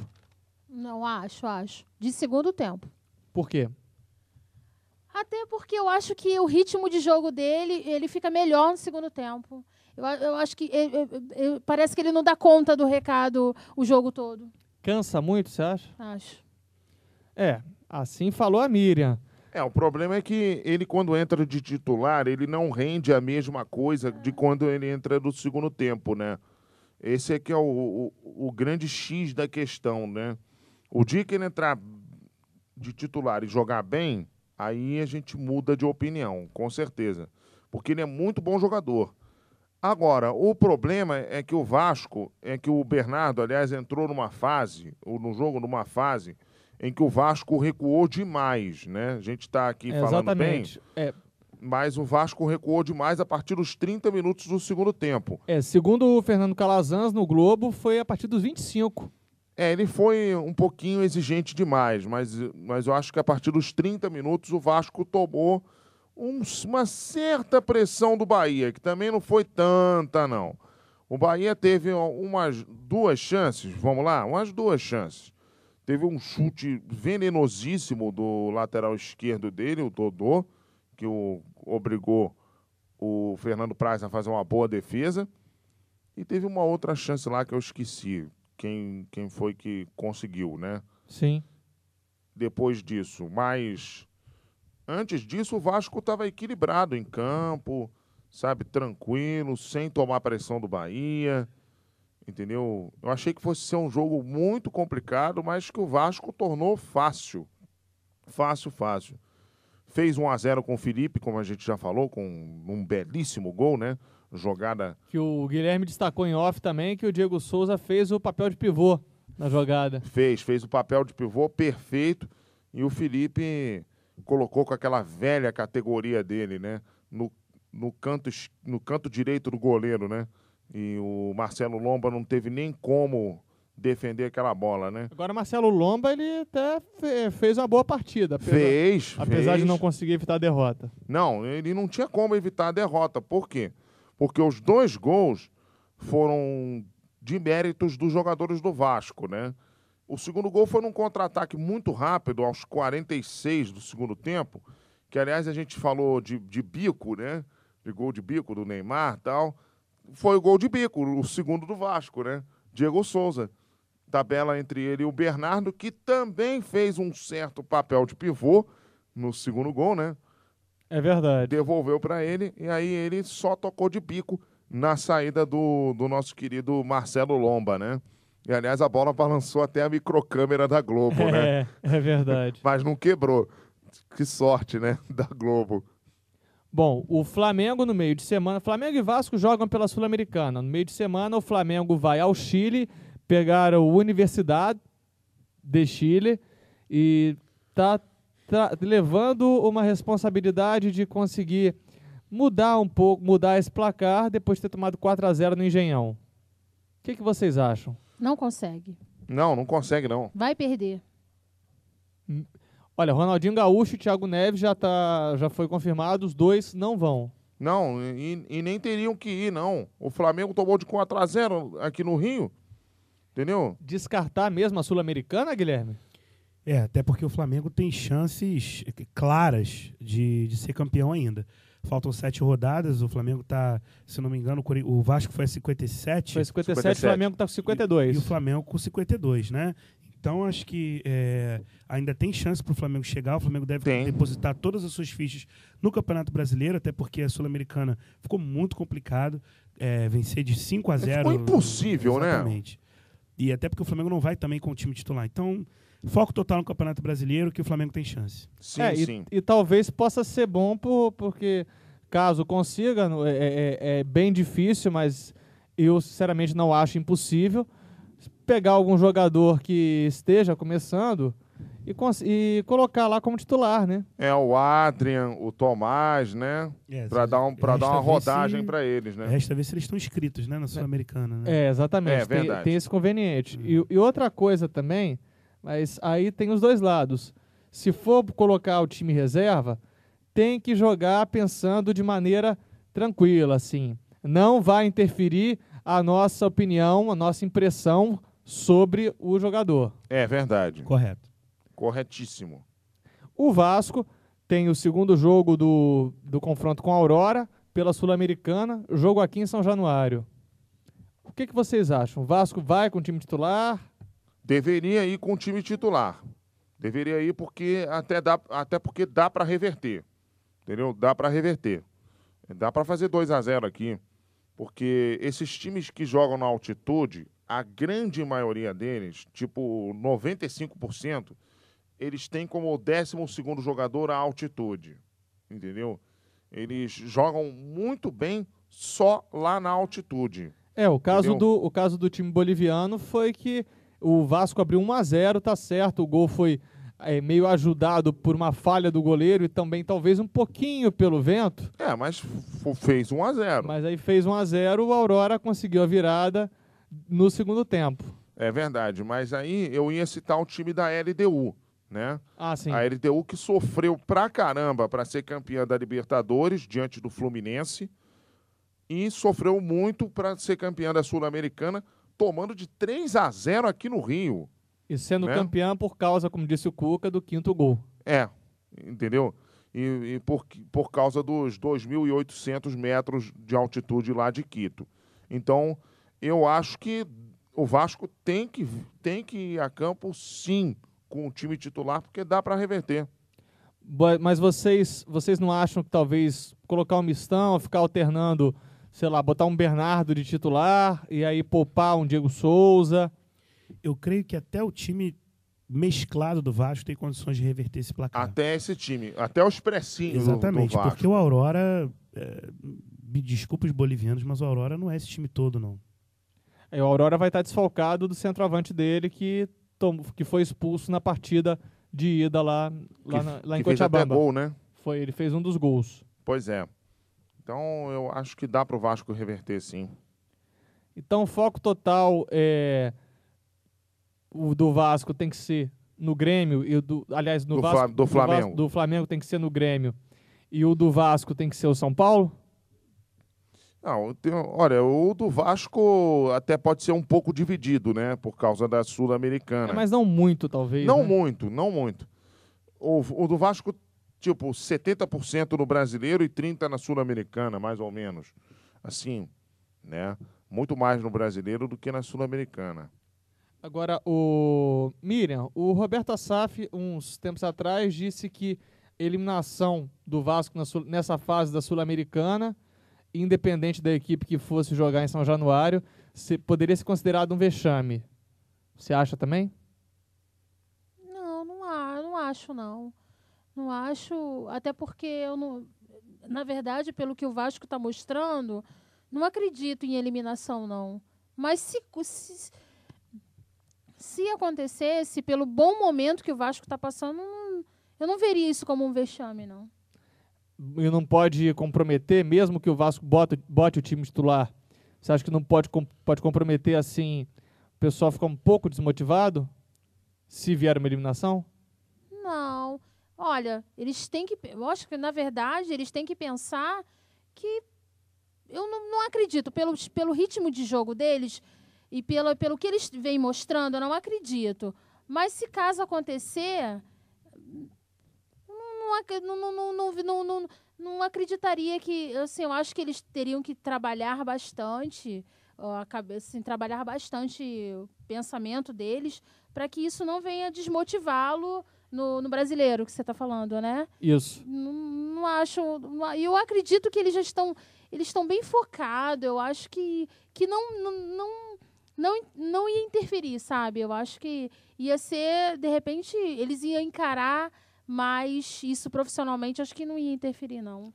Não, acho. De segundo tempo. Por quê? Até porque eu acho que o ritmo de jogo dele, ele fica melhor no segundo tempo. Eu acho que parece que ele não dá conta do recado o jogo todo. Cansa muito, você acha? Acho. Assim falou a Miriam. O problema é que ele, quando entra de titular, ele não rende a mesma coisa de quando ele entra no segundo tempo, né? Esse é que é o grande X da questão, né? O dia que ele entrar de titular e jogar bem, aí a gente muda de opinião, com certeza. Porque ele é muito bom jogador. Agora, o problema é que o Vasco, é que o Bernardo, aliás, entrou numa fase, ou no jogo numa fase, em que o Vasco recuou demais, né? A gente está aqui falando exatamente. bem, mas o Vasco recuou demais a partir dos 30 minutos do segundo tempo. Segundo o Fernando Calazans, no Globo, foi a partir dos 25. Ele foi um pouquinho exigente demais, mas eu acho que a partir dos 30 minutos o Vasco tomou uma certa pressão do Bahia, que também não foi tanta, não. O Bahia teve umas 2 chances, vamos lá, umas 2 chances. Teve um chute venenosíssimo do lateral esquerdo dele, o Dodô, que obrigou o Fernando Praz a fazer uma boa defesa. E teve uma outra chance lá que eu esqueci quem foi que conseguiu, né? Sim. Depois disso, mas antes disso o Vasco estava equilibrado em campo, sabe, tranquilo, sem tomar pressão do Bahia, entendeu? Eu achei que fosse ser um jogo muito complicado, mas que o Vasco tornou fácil. Fácil. Fez 1-0 com o Felipe, como a gente já falou, com um belíssimo gol, né? Jogada... Que o Guilherme destacou em off também, que o Diego Souza fez o papel de pivô na jogada. Fez o papel de pivô perfeito, e o Felipe colocou com aquela velha categoria dele, né? No canto direito do goleiro, né? E o Marcelo Lomba não teve nem como defender aquela bola, né? Agora, Marcelo Lomba, ele até fez uma boa partida. Apesar de não conseguir evitar a derrota. Não, ele não tinha como evitar a derrota. Por quê? Porque os 2 gols foram de méritos dos jogadores do Vasco, né? O segundo gol foi num contra-ataque muito rápido, aos 46 do segundo tempo, que, aliás, a gente falou de bico, né? De gol de bico do Neymar e tal. Foi o gol de bico, o segundo do Vasco, né? Diego Souza. Tabela entre ele e o Bernardo, que também fez um certo papel de pivô no segundo gol, né? É verdade. Devolveu para ele, e aí ele só tocou de bico na saída do nosso querido Marcelo Lomba, né? E, aliás, a bola balançou até a microcâmera da Globo, né? É verdade. Mas não quebrou. Que sorte, né? Da Globo. Bom, o Flamengo no meio de semana... Flamengo e Vasco jogam pela Sul-Americana. No meio de semana, o Flamengo vai ao Chile pegar a Universidade de Chile e tá levando uma responsabilidade de conseguir mudar um pouco, mudar esse placar depois de ter tomado 4-0 no Engenhão. O que vocês acham? Não consegue. Não consegue, não. Vai perder. Olha, Ronaldinho Gaúcho e Thiago Neves já foi confirmado, os 2 não vão. Não, e nem teriam que ir, não. O Flamengo tomou de 4-0 aqui no Rio, entendeu? Descartar mesmo a Sul-Americana, Guilherme? Até porque o Flamengo tem chances claras de ser campeão ainda. Faltam 7 rodadas, o Flamengo está, se não me engano, o Vasco foi a 57. Foi 57, o Flamengo está com 52. E o Flamengo com 52, né? Então, acho que ainda tem chance para o Flamengo chegar. O Flamengo deve depositar todas as suas fichas no Campeonato Brasileiro, até porque a Sul-Americana ficou muito complicado. Vencer de 5-0. Ficou impossível, exatamente, né? E até porque o Flamengo não vai também com o time titular. Então, foco total no Campeonato Brasileiro, que o Flamengo tem chance. Sim. E talvez possa ser bom, porque caso consiga, é bem difícil, mas eu sinceramente não acho impossível, pegar algum jogador que esteja começando e colocar lá como titular, né? O Adrian, o Tomás, né? Para dar uma rodagem para eles, né? Resta ver se eles estão inscritos, né, na Sul-Americana, né? Exatamente. Tem esse conveniente. E outra coisa também, mas aí tem os 2 lados. Se for colocar o time reserva, tem que jogar pensando de maneira tranquila, assim. Não vai interferir a nossa opinião, a nossa impressão sobre o jogador. É verdade. Correto. Corretíssimo. O Vasco tem o segundo jogo do confronto com a Aurora pela Sul-Americana, jogo aqui em São Januário. O que vocês acham? O Vasco vai com o time titular? Deveria ir com o time titular. Deveria ir porque até porque dá para reverter. Entendeu? Dá para reverter. Dá para fazer 2-0 aqui. Porque esses times que jogam na altitude, a grande maioria deles, tipo 95%, eles têm como 12º jogador a altitude, entendeu? Eles jogam muito bem só lá na altitude. O caso do time boliviano foi que o Vasco abriu 1-0, tá certo, o gol foi meio ajudado por uma falha do goleiro e também talvez um pouquinho pelo vento. Mas fez 1-0. Mas aí fez 1-0, o Aurora conseguiu a virada no segundo tempo. É verdade, mas aí eu ia citar o time da LDU, né? Sim. A LDU que sofreu pra caramba para ser campeã da Libertadores diante do Fluminense e sofreu muito para ser campeã da Sul-Americana, tomando de 3-0 aqui no Rio. E sendo campeã por causa, como disse o Cuca, do 5º gol. Entendeu? E por causa dos 2.800 metros de altitude lá de Quito. Então, eu acho que o Vasco tem que ir a campo, sim, com o time titular, porque dá para reverter. Mas vocês não acham que talvez colocar um mistão, ficar alternando, sei lá, botar um Bernardo de titular e aí poupar um Diego Souza? Eu creio que até o time mesclado do Vasco tem condições de reverter esse placar. Até esse time, até o expressinho Exatamente, do Vasco. porque o Aurora, me desculpa os bolivianos, mas o Aurora não é esse time todo, não. O Aurora vai estar desfalcado do centroavante dele que foi expulso na partida de ida lá em Cochabamba. Fez até gol, né? Ele fez um dos gols. Pois é. Então, eu acho que dá para o Vasco reverter, sim. Então, o foco total o do Vasco tem que ser no Grêmio, e do Flamengo. Do Flamengo tem que ser no Grêmio. E o do Vasco tem que ser o São Paulo? Não, olha, o do Vasco até pode ser um pouco dividido, né? Por causa da Sul-Americana. Mas não muito, talvez. Não né? muito. O do Vasco, tipo, 70% no Brasileiro e 30% na Sul-Americana, mais ou menos. Assim, né? Muito mais no Brasileiro do que na Sul-Americana. Agora, Miriam, o Roberto Assaf, uns tempos atrás, disse que eliminação do Vasco nessa fase da Sul-Americana, independente da equipe que fosse jogar em São Januário, poderia ser considerado um vexame. Você acha também? Não acho, não. Não acho, até porque eu não... Na verdade, pelo que o Vasco está mostrando, não acredito em eliminação, não. Mas se acontecesse, pelo bom momento que o Vasco está passando, eu não veria isso como um vexame, não. E não pode comprometer, mesmo que o Vasco bote o time titular? Você acha que não pode comprometer assim, o pessoal ficar um pouco desmotivado se vier uma eliminação? Não. Olha, eu acho que, na verdade, eles têm que pensar que eu não acredito, pelo ritmo de jogo deles e pelo que eles vêm mostrando, eu não acredito. Mas se caso acontecer, não acreditaria que... Assim, eu acho que eles teriam que trabalhar bastante, trabalhar bastante o pensamento deles, para que isso não venha desmotivá-lo no brasileiro, que você está falando, né? Isso. Não acho... Eu acredito que eles estão bem focados. Eu acho que não ia interferir, sabe? Eu acho que ia ser, de repente, eles iam encarar mais isso profissionalmente, acho que não ia interferir, não.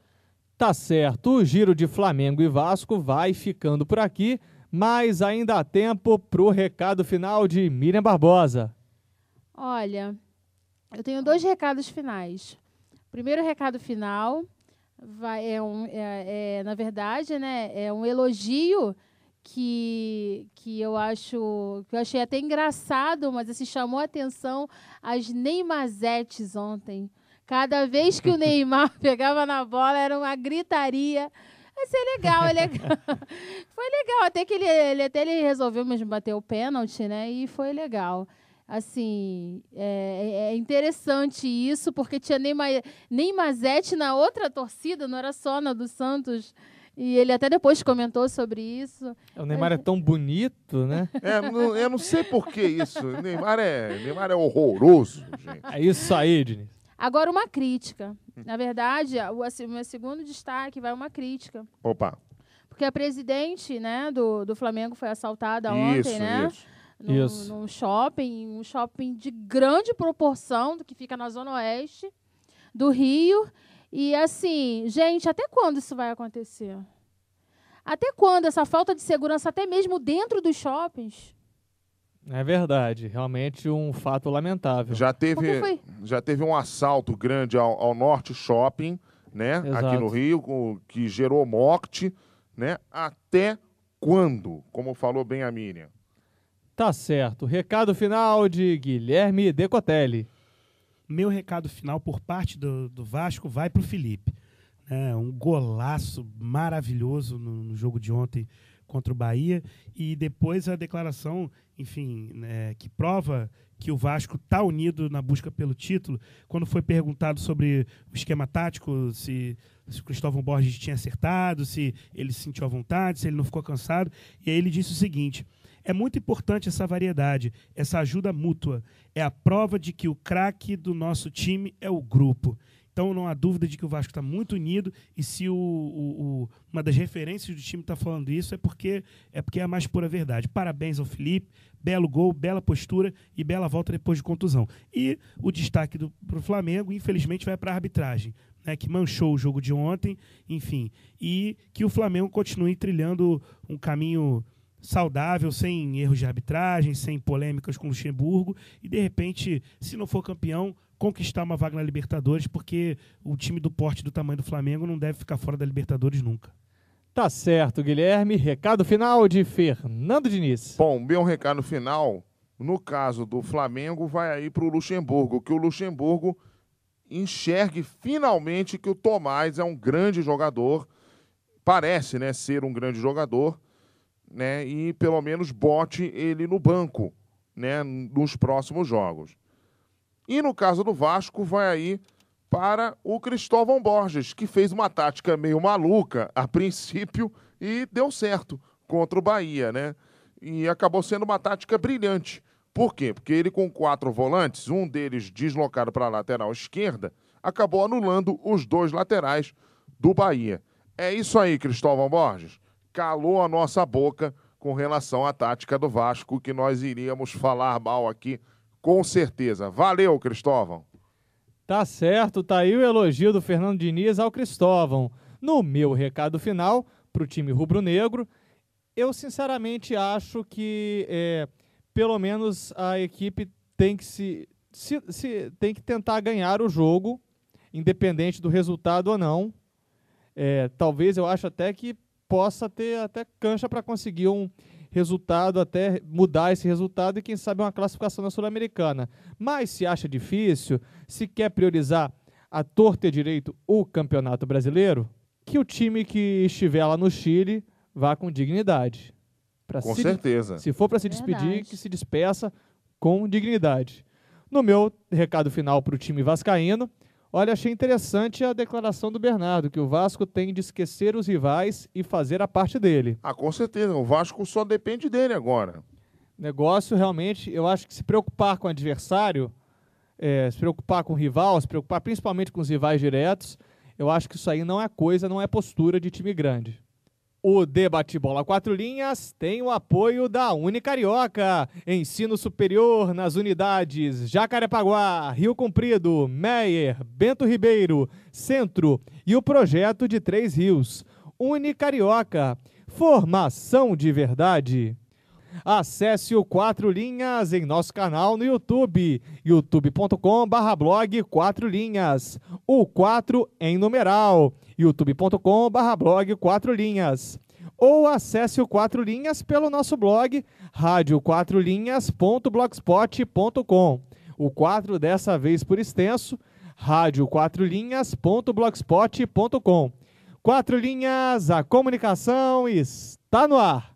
Tá certo, o giro de Flamengo e Vasco vai ficando por aqui, mas ainda há tempo para o recado final de Miriam Barbosa. Olha, eu tenho 2 recados finais. O primeiro recado final na verdade, né, é um elogio que eu achei até engraçado, mas assim, chamou a atenção as Neymazetes ontem. Cada vez que o Neymar pegava na bola, era uma gritaria. Mas é legal, é legal. Foi legal, até que ele resolveu mesmo bater o pênalti, né? E foi legal. Assim, é interessante isso, porque tinha Neymazete na outra torcida, não era só na do Santos. E ele até depois comentou sobre isso. O Neymar é tão bonito, né? Eu não sei por que isso. Neymar é horroroso, gente. É isso aí, Diniz. Agora, uma crítica. Na verdade, o meu segundo destaque vai uma crítica. Opa. Porque a presidente, né, do Flamengo foi assaltada ontem, né? Isso. num shopping, um shopping de grande proporção, que fica na Zona Oeste do Rio. E assim, gente, até quando isso vai acontecer? Até quando essa falta de segurança, até mesmo dentro dos shoppings? É verdade, realmente um fato lamentável. Já teve um assalto grande ao Norte Shopping, né? Exato. Aqui no Rio, que gerou morte, né? Até quando? Como falou bem a Miriam. Tá certo. Recado final de Guilherme Decotelli. Meu recado final por parte do Vasco vai para o Felipe. Um golaço maravilhoso no jogo de ontem contra o Bahia. E depois a declaração, enfim, que prova que o Vasco está unido na busca pelo título. Quando foi perguntado sobre o esquema tático, se o Cristóvão Borges tinha acertado, se ele se sentiu à vontade, se ele não ficou cansado. E aí ele disse o seguinte: é muito importante essa variedade, essa ajuda mútua. É a prova de que o craque do nosso time é o grupo. Então não há dúvida de que o Vasco está muito unido, e se uma das referências do time está falando isso, é porque é a mais pura verdade. Parabéns ao Felipe, belo gol, bela postura e bela volta depois de contusão. E o destaque para o Flamengo, infelizmente, vai para a arbitragem, né, que manchou o jogo de ontem, enfim, e que o Flamengo continue trilhando um caminho saudável, sem erros de arbitragem, sem polêmicas com o Luxemburgo, e de repente, se não for campeão, conquistar uma vaga na Libertadores, porque o time do porte do tamanho do Flamengo não deve ficar fora da Libertadores nunca. Tá certo, Guilherme. Recado final de Fernando Diniz. Bom, meu recado final, no caso do Flamengo, vai aí para o Luxemburgo, que o Luxemburgo enxergue finalmente que o Tomás é um grande jogador, parece, né, ser um grande jogador, né, e pelo menos bote ele no banco, né, nos próximos jogos. E no caso do Vasco, vai aí para o Cristóvão Borges, que fez uma tática meio maluca a princípio e deu certo contra o Bahia, né? E acabou sendo uma tática brilhante. Por quê? Porque ele, com 4 volantes, um deles deslocado para a lateral esquerda, acabou anulando os 2 laterais do Bahia. É isso aí, Cristóvão Borges. Calou a nossa boca com relação à tática do Vasco, que nós iríamos falar mal aqui, com certeza. Valeu, Cristóvão. Tá certo, tá aí o elogio do Fernando Diniz ao Cristóvão. No meu recado final, pro time rubro-negro, eu sinceramente acho que pelo menos a equipe tem que tem que tentar ganhar o jogo, independente do resultado ou não. Talvez eu acho até que possa ter até cancha para conseguir um resultado, até mudar esse resultado e quem sabe uma classificação na Sul-Americana. Mas se acha difícil, se quer priorizar a torta e direito o Campeonato Brasileiro, que o time que estiver lá no Chile vá com dignidade. Com certeza. Se for para se despedir, que se despeça com dignidade. No meu recado final para o time vascaíno, olha, achei interessante a declaração do Bernardo, que o Vasco tem de esquecer os rivais e fazer a parte dele. Com certeza. O Vasco só depende dele agora. Negócio, realmente, eu acho que se preocupar com o adversário, se preocupar com o rival, se preocupar principalmente com os rivais diretos, eu acho que isso aí não é coisa, não é postura de time grande. O Debate Bola 4 Linhas tem o apoio da Unicarioca. Ensino superior nas unidades Jacarepaguá, Rio Comprido, Meier, Bento Ribeiro, Centro e o projeto de 3 Rios. Unicarioca, formação de verdade. Acesse o 4 Linhas em nosso canal no YouTube, youtube.com/blog 4 Linhas, o 4 em numeral, youtube.com/blog 4 Linhas, ou acesse o 4 Linhas pelo nosso blog, radio4linhas.blogspot.com, o 4 dessa vez por extenso, radio4linhas.blogspot.com. 4 Linhas, a comunicação está no ar.